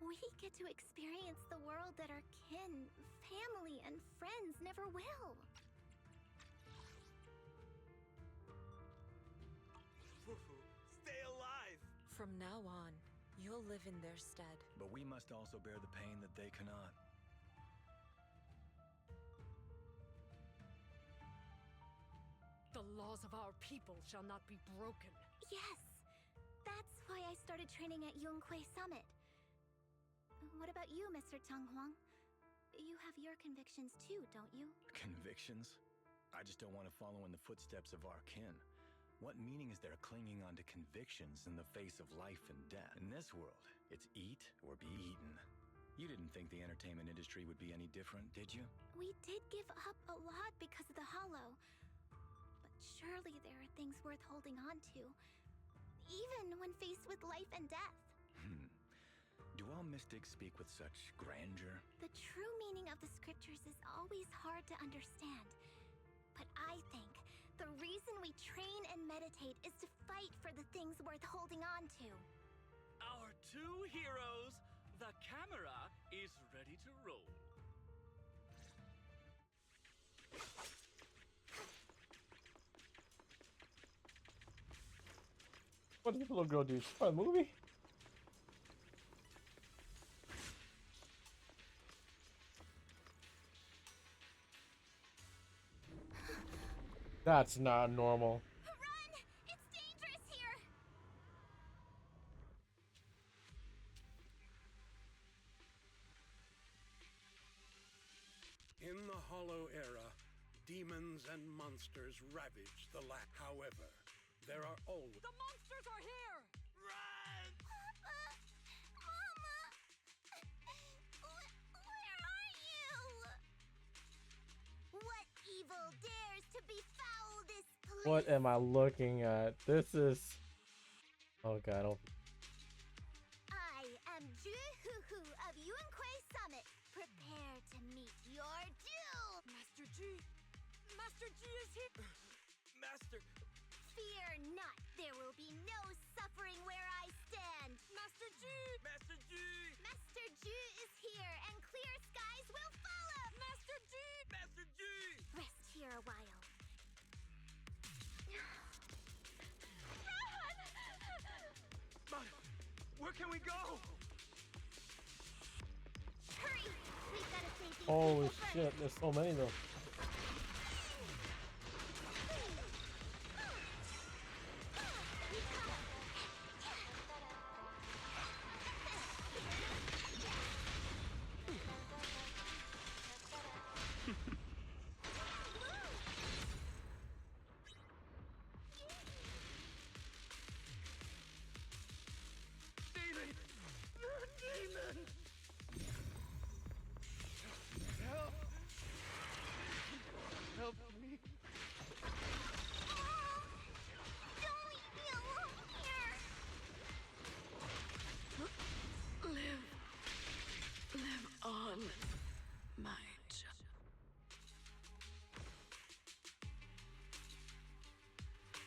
S14: We get to experience the world that our kin, family, and friends never will.
S12: Fufu, stay alive!
S17: From now on, you'll live in their stead.
S10: But we must also bear the pain that they cannot.
S15: The laws of our people shall not be broken.
S14: Yes! That's why I started training at Yun Kuei Summit. What about you, Mr. Tung Hwang? You have your convictions too, don't you?
S10: Convictions? I just don't want to follow in the footsteps of our kin. What meaning is there clinging on to convictions in the face of life and death? In this world, it's eat or be eaten. You didn't think the entertainment industry would be any different, did you?
S14: We did give up a lot because of the Hollow. But surely there are things worth holding on to. Even when faced with life and death.
S10: Do all mystics speak with such grandeur?
S14: The true meaning of the scriptures is always hard to understand. But I think the reason we train and meditate is to fight for the things worth holding on to.
S13: Our two heroes The camera is ready to roll.
S7: What did the little girl do? She saw a movie? That's not normal.
S14: Run! It's dangerous here!
S9: In the Hollow Era, demons and monsters ravage the land. However, there are always...
S15: The monsters are here!
S16: Run!
S14: Papa! Mama! Where are you? What evil dares to befoul this place?
S7: What am I looking at? This is... Oh god, oh.
S14: I am Ju-Hu-Hu of Yuan-Kui Summit. Prepare to meet your doom!
S15: Master G! Master G is here!
S12: Master!
S14: Fear not, there will be no suffering where I stand.
S15: Master G!
S12: Master G!
S14: Master Ju is here, and clear skies will follow.
S15: Master G!
S12: Master G!
S14: Rest here a while.
S12: But where can we go?
S14: Hurry! We've got to save these
S7: Holy
S14: people first.
S7: shit, there's so many of them.
S12: Demon! Demon! Help! Help me!
S14: Don't leave me alone here.
S17: Live on, my child.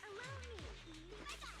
S14: Allow me. Mega.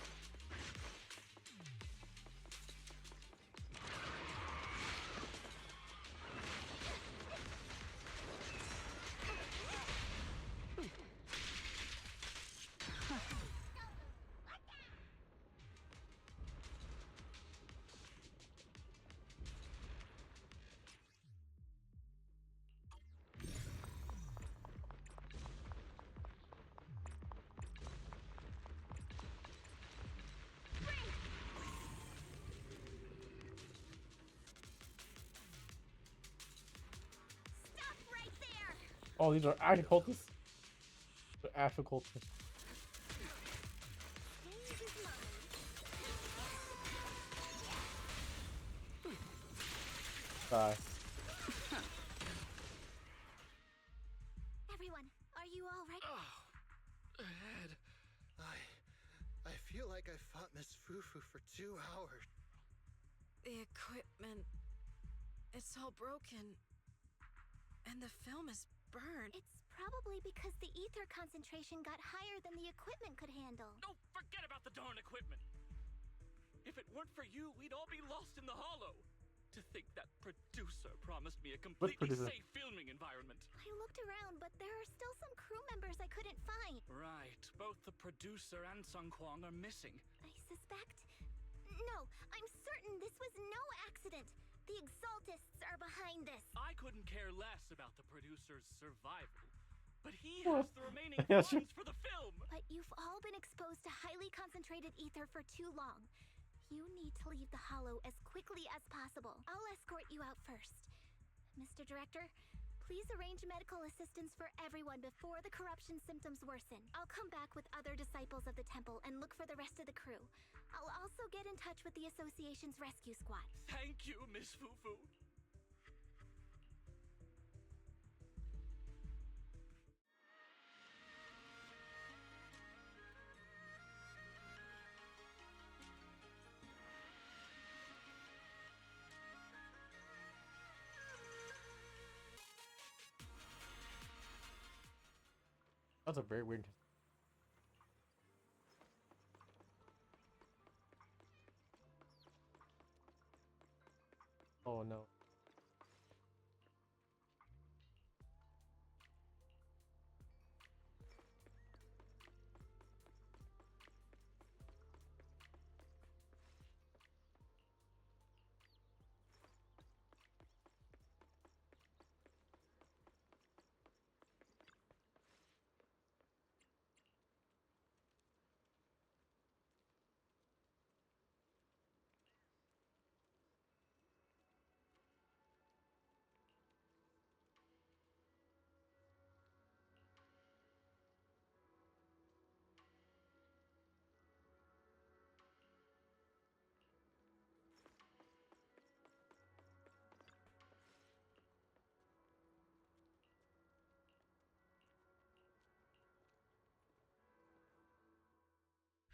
S14: Stop right there.
S7: Oh, these are actual cultists. They're actual cultists.
S14: Change his mind.
S7: Die.
S14: Everyone, are you all right?
S12: Oh, Ed, I feel like I fought Miss Fufu for 2 hours.
S17: The equipment. It's all broken. And the film is burned.
S14: It's probably because the ether concentration got higher than the equipment could handle.
S13: Oh, forget about the darn equipment. If it weren't for you, we'd all be lost in the hollow. To think that producer promised me a completely
S7: producer?
S13: safe filming environment.
S14: I looked around, but there are still some crew members I couldn't find.
S13: Right. Both the producer and Sung Kwang are missing.
S14: I suspect... No, I'm certain this was no accident. The Exaltists are behind this.
S13: I couldn't care less about the producer's survival. But he
S7: Well,
S13: has the remaining
S7: yes,
S13: funds for the film.
S14: But you've all been exposed to highly concentrated ether for too long. You need to leave the hollow as quickly as possible. I'll escort you out first. Mr. Director, please arrange medical assistance for everyone before the corruption symptoms worsen. I'll come back with other disciples of the temple and look for the rest of the crew. I'll also get in touch with the association's rescue squad.
S13: Thank you, Miss Fufu.
S7: That's a very weird. Oh no.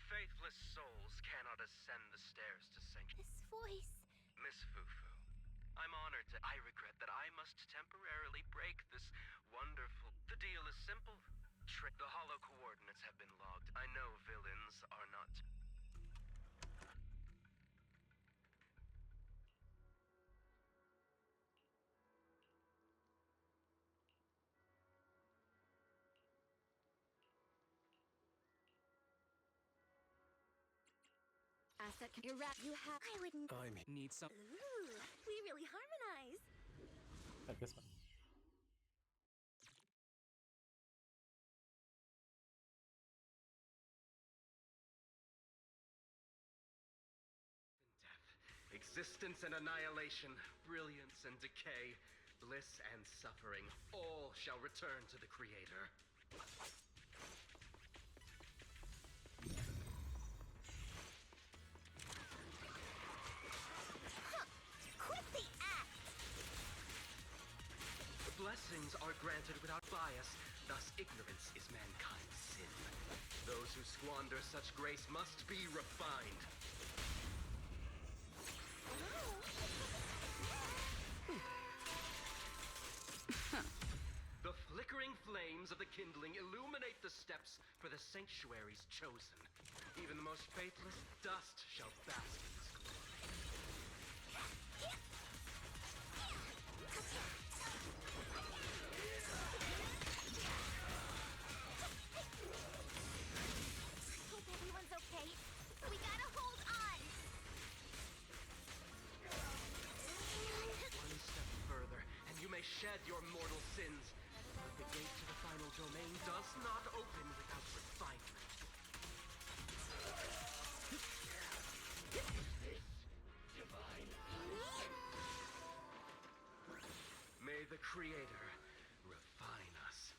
S19: Faithless souls cannot ascend the stairs to sanctuary.
S14: This voice.
S19: Miss Fufu, I'm honored to. I regret that I must temporarily break this wonderful. The deal is simple. The hollow coordinates have been logged. I know villains are not.
S14: Asset, you're right. You have. I wouldn't.
S1: Need some.
S14: Ooh, we really harmonize.
S7: Like this one.
S19: Existence and annihilation, brilliance and decay, bliss and suffering, all shall return to the Creator.
S14: Quit the act!
S19: Blessings are granted without bias, thus ignorance is mankind's sin. Those who squander such grace must be refined. The flickering flames of the kindling illuminate the steps for the sanctuaries chosen. Even the most faithless dust shall bask in its glory.
S14: Hope everyone's okay. We gotta hold on.
S19: One step further, and you may shed your mortal sins. But the gate to the final domain does not open without refinement. May the Creator refine us.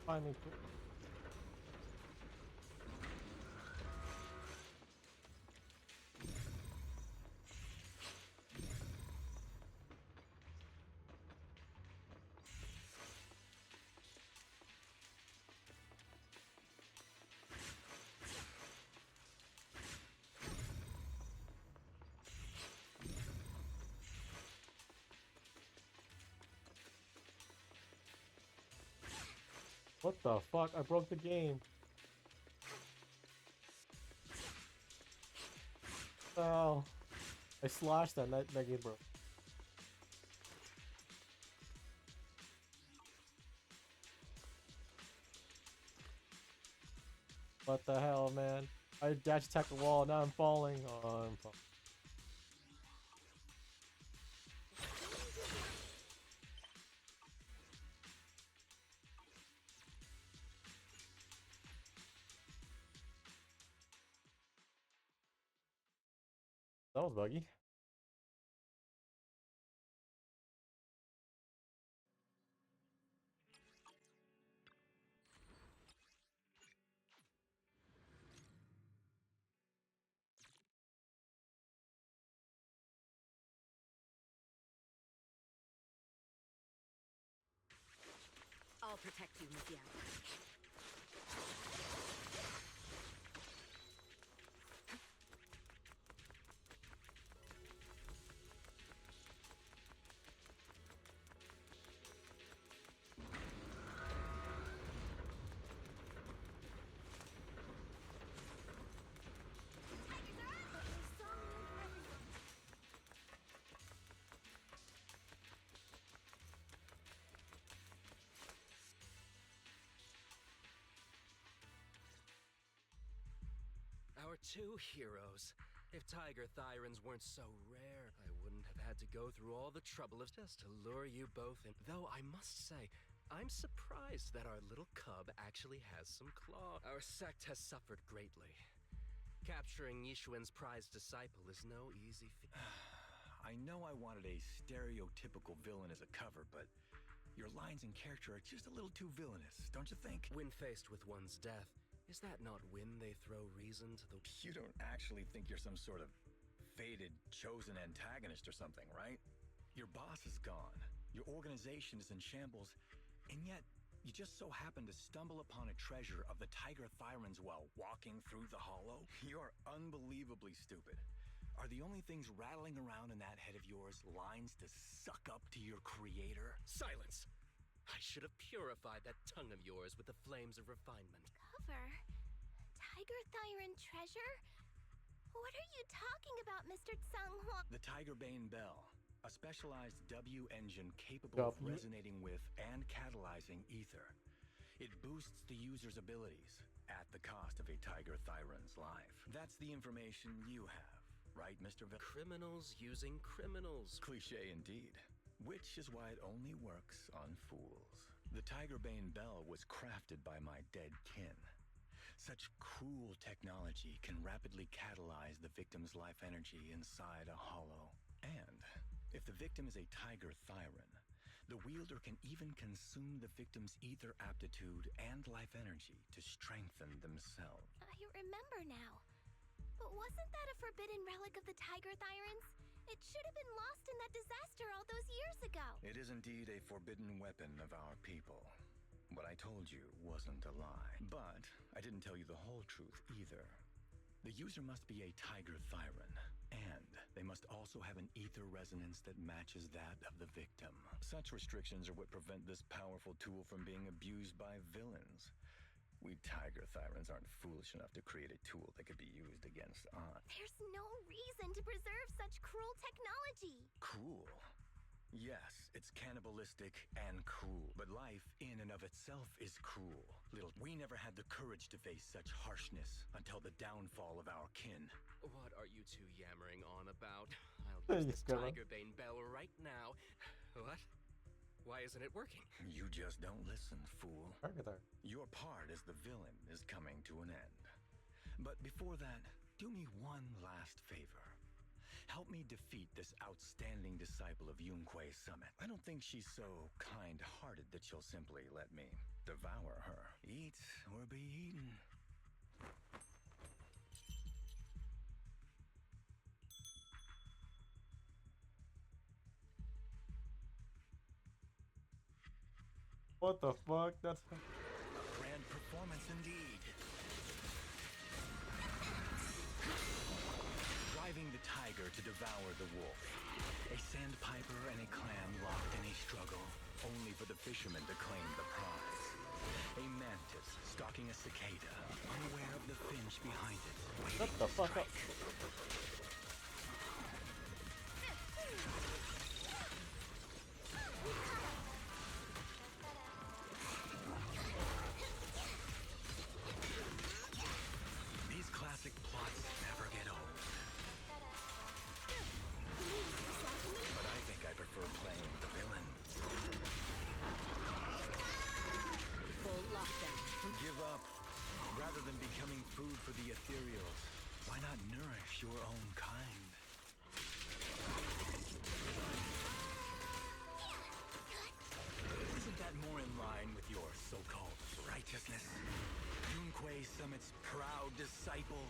S7: Finally. What the fuck? I broke the game. Oh, I slashed that game broke. What the hell, man? I dash attack the wall, now I'm falling. Oh, I'm falling. That was buggy.
S15: I'll protect you, Miss Yang.
S11: Two heroes. If Tiger Thyrans weren't so rare, I wouldn't have had to go through all the trouble of just to lure you both in. Though I must say, I'm surprised that our little cub actually has some claw. Our sect has suffered greatly. Capturing Yishuan's prized disciple is no easy feat.
S10: I know I wanted a stereotypical villain as a cover, but your lines and character are just a little too villainous, don't you think?
S11: When faced with one's death, is that not when they throw reason to the...
S10: You don't actually think you're some sort of fated, chosen antagonist or something, right? Your boss is gone, your organization is in shambles, and yet you just so happen to stumble upon a treasure of the Tiger Thyrans while walking through the hollow? You're unbelievably stupid. Are the only things rattling around in that head of yours lines to suck up to your creator?
S11: Silence! I should have purified that tongue of yours with the flames of refinement.
S14: Cover? Tiger Thyran treasure? What are you talking about, Mr. Tsunghua?
S10: The Tigerbane Bell. A specialized W engine capable of resonating with and catalyzing ether. It boosts the user's abilities at the cost of a Tiger Thyran's life. That's the information you have, right, Mr.
S11: Criminals using criminals.
S10: Cliché indeed. Which is why it only works on fools. The Tigerbane Bell was crafted by my dead kin. Such cruel technology can rapidly catalyze the victim's life energy inside a hollow. And if the victim is a Tiger Thyran, the wielder can even consume the victim's ether aptitude and life energy to strengthen themselves.
S14: I remember now. But wasn't that a forbidden relic of the Tiger Thyrans? It should have been lost in that disaster all those years ago.
S10: It is indeed a forbidden weapon of our people. What I told you wasn't a lie. But I didn't tell you the whole truth either. The user must be a Tiger Thyran, and they must also have an ether resonance that matches that of the victim. Such restrictions are what prevent this powerful tool from being abused by villains. We Tiger Thyrans aren't foolish enough to create a tool that could be used against us.
S14: There's no reason to preserve such cruel technology.
S10: Cruel? Yes, it's cannibalistic and cruel, but life in and of itself is cruel. We never had the courage to face such harshness until the downfall of our kin.
S11: What are you two yammering on about? I'll use this Tigerbane Bell right now. What? Why isn't it working?
S10: You just don't listen, fool. Your part as the villain is coming to an end. But before that, do me one last favor. Help me defeat this outstanding disciple of Yunque Summit. I don't think she's so kind-hearted that she'll simply let me devour her. Eat or be eaten.
S7: What the fuck? That's
S10: a grand performance indeed. Driving the tiger to devour the wolf. A sandpiper and a clam locked in a struggle, only for the fisherman to claim the prize. A mantis stalking a cicada, unaware of the finch behind it.
S7: Shut the fuck up.
S10: These classic plots never get old. But I think I prefer playing the villain.
S15: Full lockdown.
S10: Give up. Rather than becoming food for the ethereals, why not nourish your own kind? Isn't that more in line with your so-called righteousness? Yunque Summit's proud disciple.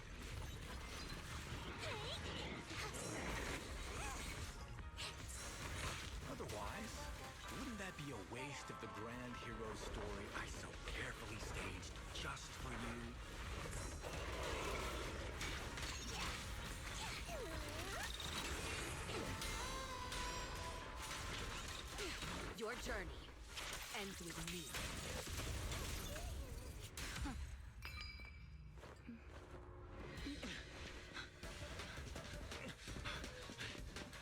S10: Otherwise, wouldn't that be a waste of the grand hero story I so carefully staged just for you?
S15: Your journey ends with me.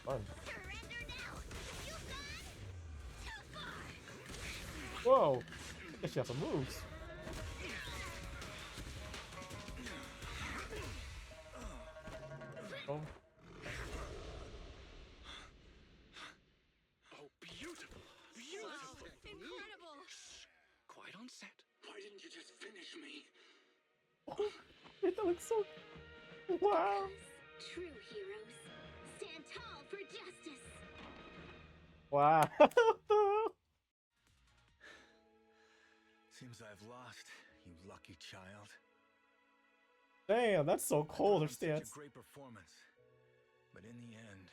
S7: Fun. Whoa! Yeah, she has some moves. That looks so. Wow.
S14: True heroes stand tall for justice.
S7: Wow.
S10: Seems I've lost, you lucky child.
S7: Damn, that's so cold. Her
S10: Such
S7: stance.
S10: a great performance, but in the end,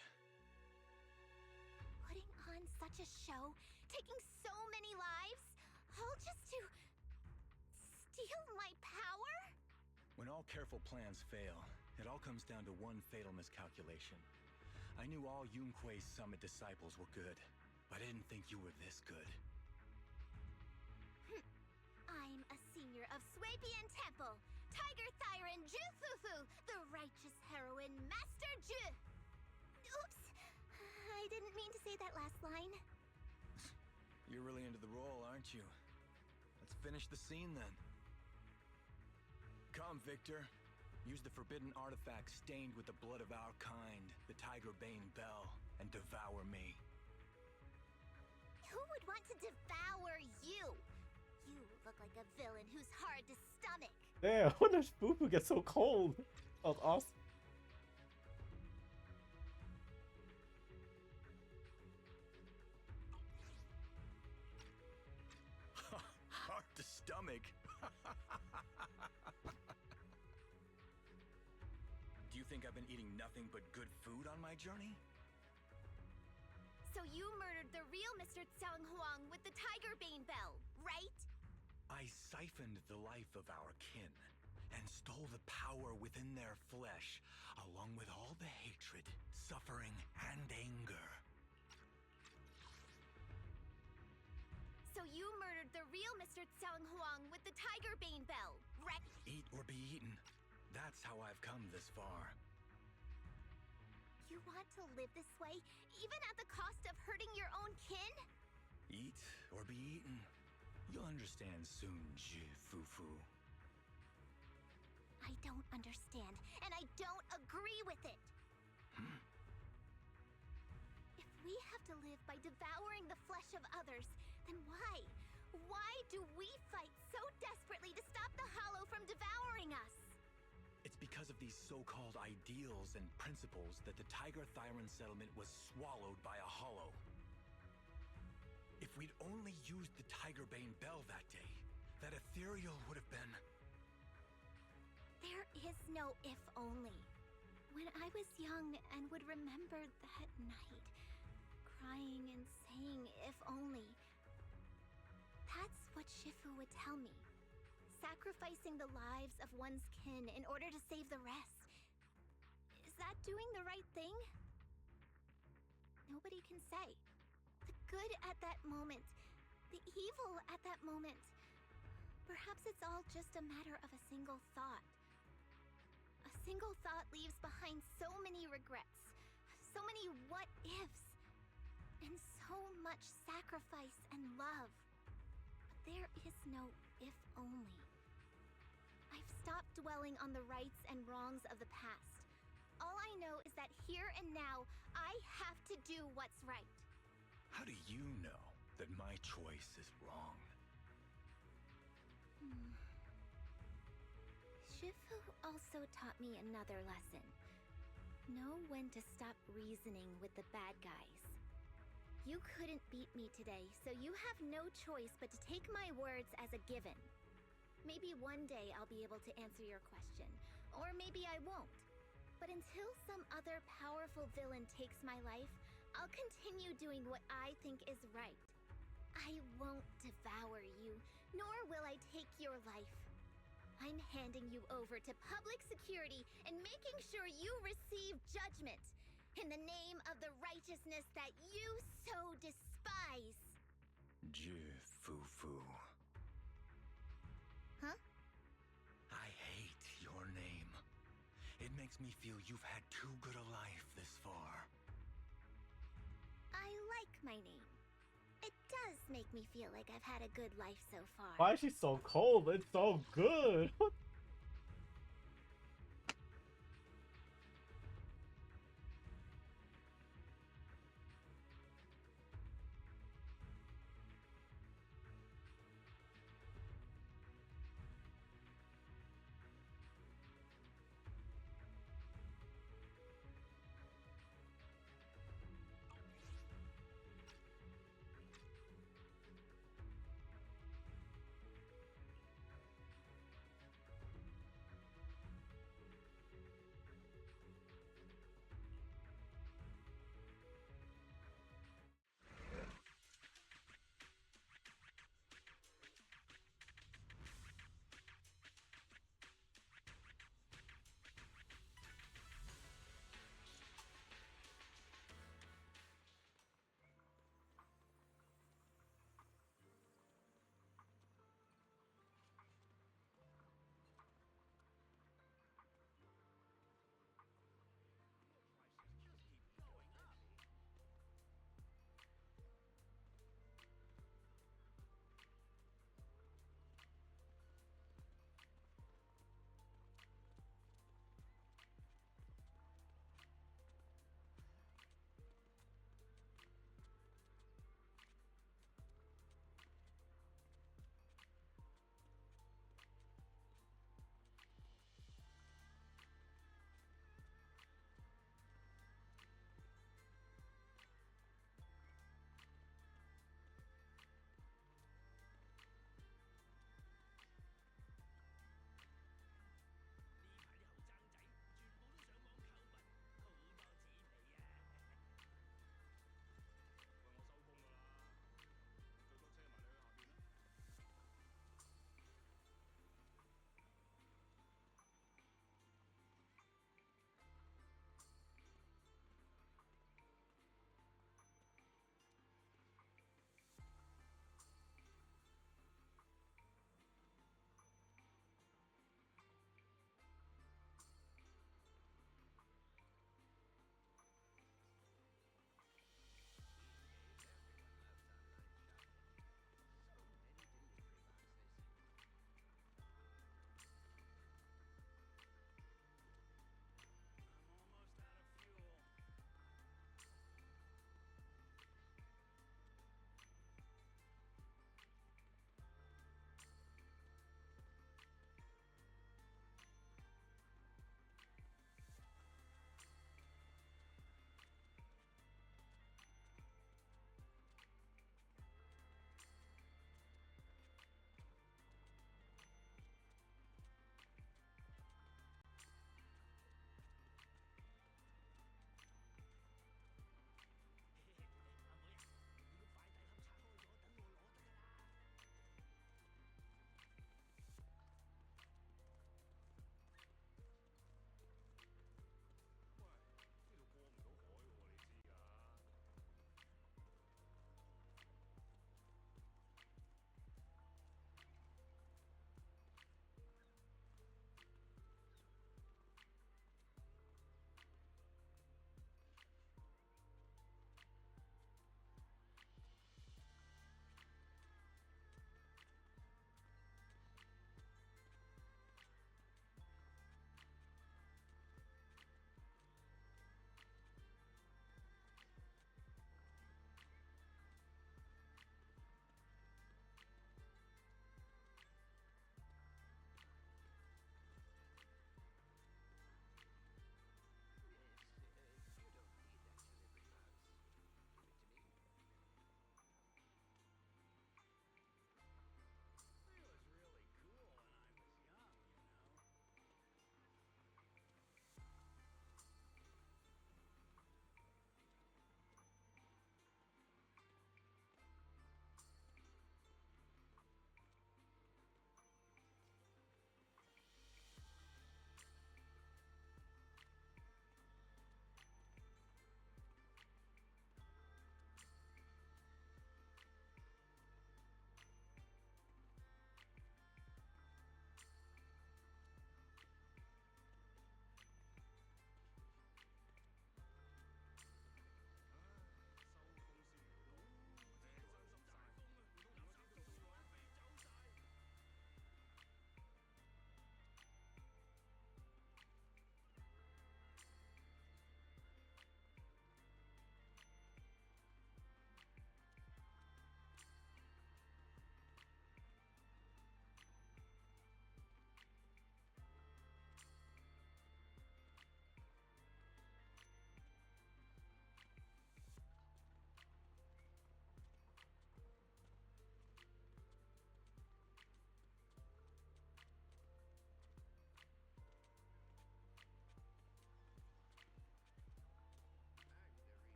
S14: Putting on such a show, taking so many lives, all just to steal my power?
S10: when all careful plans fail, it all comes down to one fatal miscalculation. I knew all Yunque's Summit disciples were good, but I didn't think you were this good.
S14: I'm a senior of Swabian Temple, Tiger Thyron Jufufu, the righteous heroine, Master Ju. Oops, I didn't mean to say that last line.
S10: You're really into the role, aren't you? Let's finish the scene then. Come, Victor. Use the forbidden artifact stained with the blood of our kind, the Tiger Bane Bell, and devour me.
S14: Who would want to devour you? You look like a villain who's hard to stomach.
S7: Damn, when does Fufu get so cold? That was awesome.
S10: Hard to stomach. Do you think I've been eating nothing but good food on my journey?
S14: So you murdered the real Mr. Tsang Huang with the Tiger Bane Bell, right?
S10: I siphoned the life of our kin and stole the power within their flesh, along with all the hatred, suffering, and anger.
S14: So you murdered the real Mr. Tsang Huang with the Tiger Bane Bell, right?
S10: Eat or be eaten. That's how I've come this far.
S14: You want to live this way, even at the cost of hurting your own kin?
S10: Eat or be eaten. You'll understand soon, Ji Fufu.
S14: I don't understand, and I don't agree with it. If we have to live by devouring the flesh of others, then why? Why do we fight so desperately to stop the Hollow from devouring us?
S10: It's because of these so-called ideals and principles that the Tiger Thyron settlement was swallowed by a Hollow. If we'd only used the Tiger Bane Bell that day, that ethereal would have been...
S14: There is no if only. When I was young and would remember that night, crying and saying if only, that's what Shifu would tell me. Sacrificing the lives of one's kin in order to save the rest. Is that doing the right thing? Nobody can say. The good at that moment, the evil at that moment. Perhaps it's all just a matter of a single thought. A single thought leaves behind so many regrets, so many what-ifs, and so much sacrifice and love. But there is no if only. I've stopped dwelling on the rights and wrongs of the past. All I know is that here and now, I have to do what's right.
S10: How do you know that my choice is wrong?
S14: Shifu also taught me another lesson. Know when to stop reasoning with the bad guys. You couldn't beat me today, so you have no choice but to take my words as a given. Maybe one day I'll be able to answer your question, or maybe I won't. But until some other powerful villain takes my life, I'll continue doing what I think is right. I won't devour you, nor will I take your life. I'm handing you over to public security and making sure you receive judgment in the name of the righteousness that you so despise.
S10: Ji Fufu.
S14: Huh?
S10: I hate your name. It makes me feel you've had too good a life this far.
S14: I like my name. It does make me feel like I've had a good life so far.
S7: Why is she so cold? It's so good.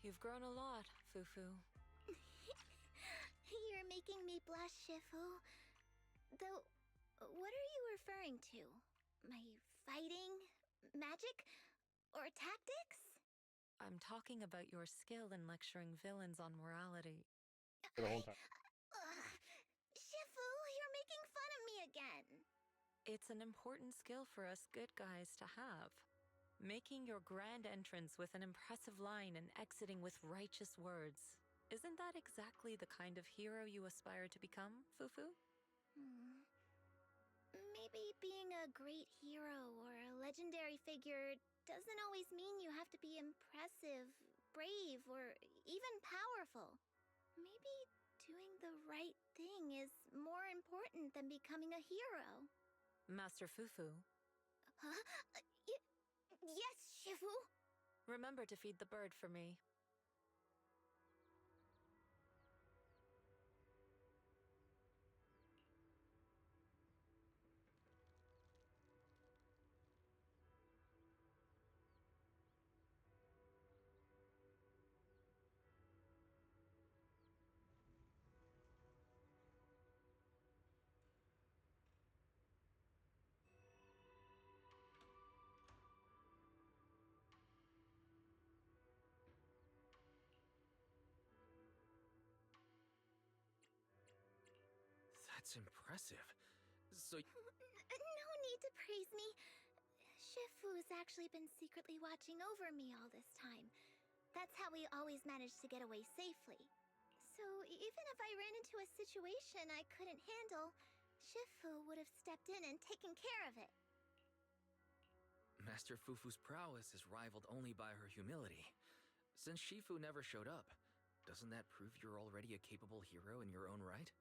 S17: You've grown a lot, Fufu.
S14: You're making me blush, Shifu. Though, what are you referring to? My fighting? Magic? Or tactics?
S17: I'm talking about your skill in lecturing villains on morality.
S7: For the whole time.
S14: Shifu, you're making fun of me again.
S17: It's an important skill for us good guys to have. Making your grand entrance with an impressive line and exiting with righteous words. Isn't that exactly the kind of hero you aspire to become, Fufu?
S14: Maybe being a great hero or a legendary figure doesn't always mean you have to be impressive, brave, or even powerful. Maybe doing the right thing is more important than becoming a hero.
S17: Master Fufu.
S14: Huh? Yes, Shifu.
S17: Remember to feed the bird for me.
S11: That's impressive. So...
S14: No need to praise me. Shifu's actually been secretly watching over me all this time. That's how we always managed to get away safely. So even if I ran into a situation I couldn't handle, Shifu would have stepped in and taken care of it.
S11: Master Fufu's prowess is rivaled only by her humility. Since Shifu never showed up, doesn't that prove you're already a capable hero in your own right?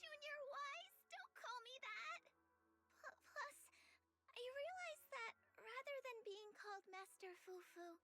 S14: Junior Wise, don't call me that! Plus, I realized that rather than being called Master Fufu,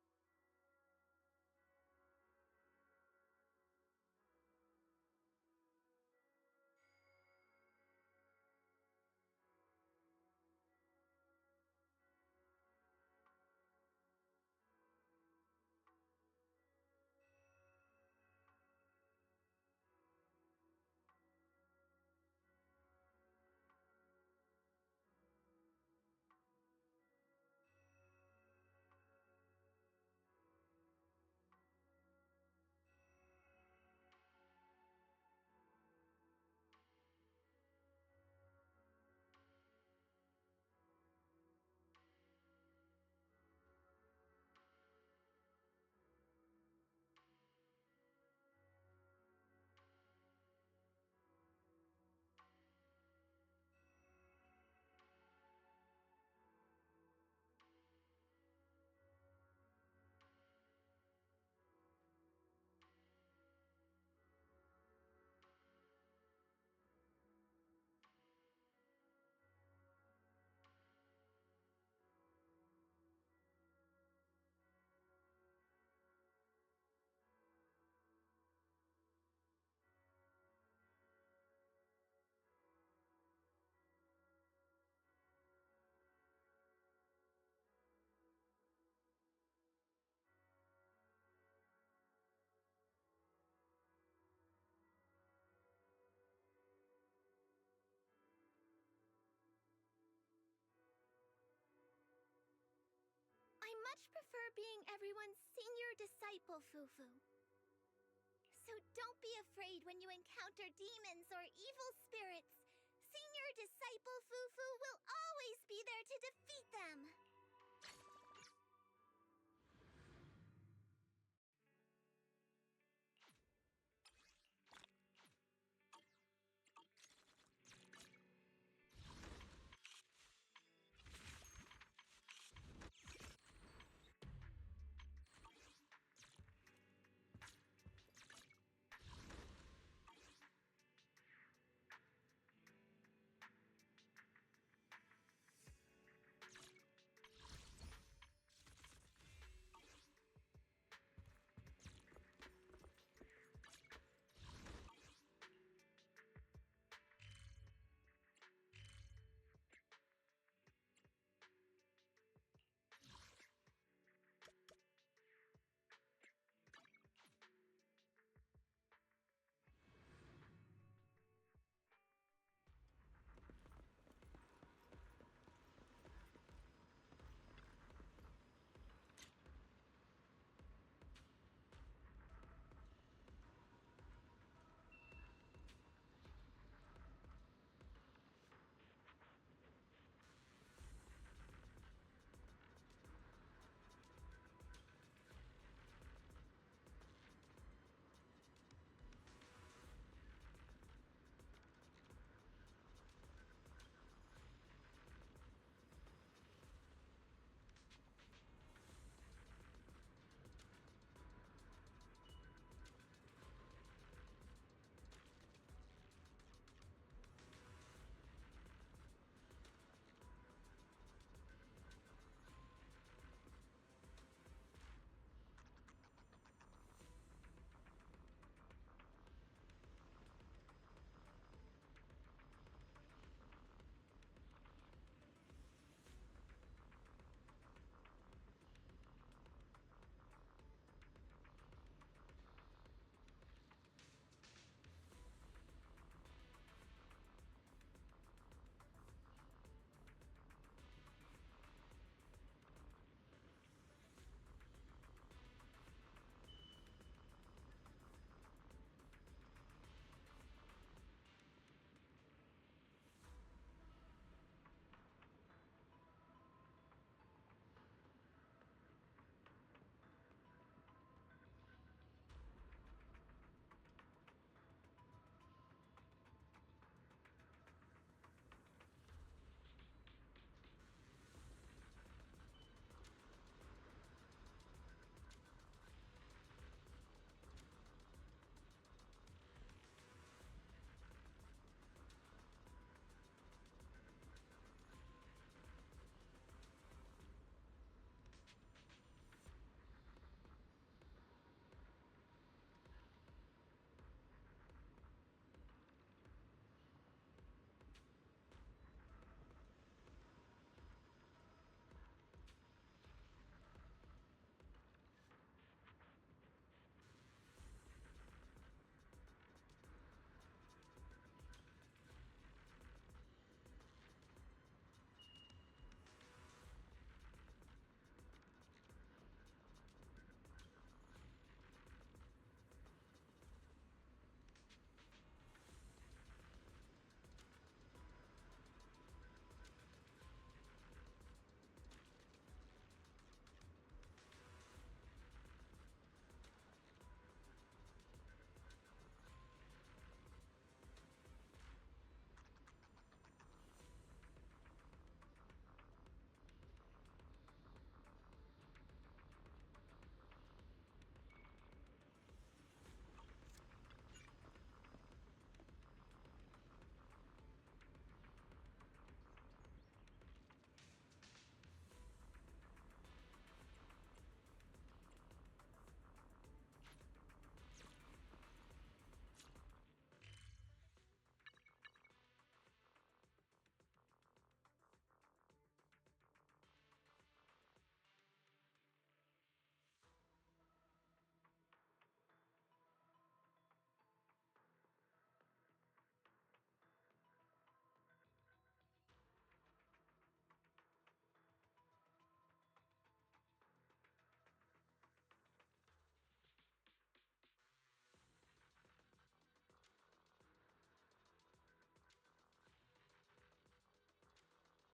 S14: I much prefer being everyone's senior disciple, Fufu. So don't be afraid when you encounter demons or evil spirits. Senior disciple Fufu will always be there to defeat them.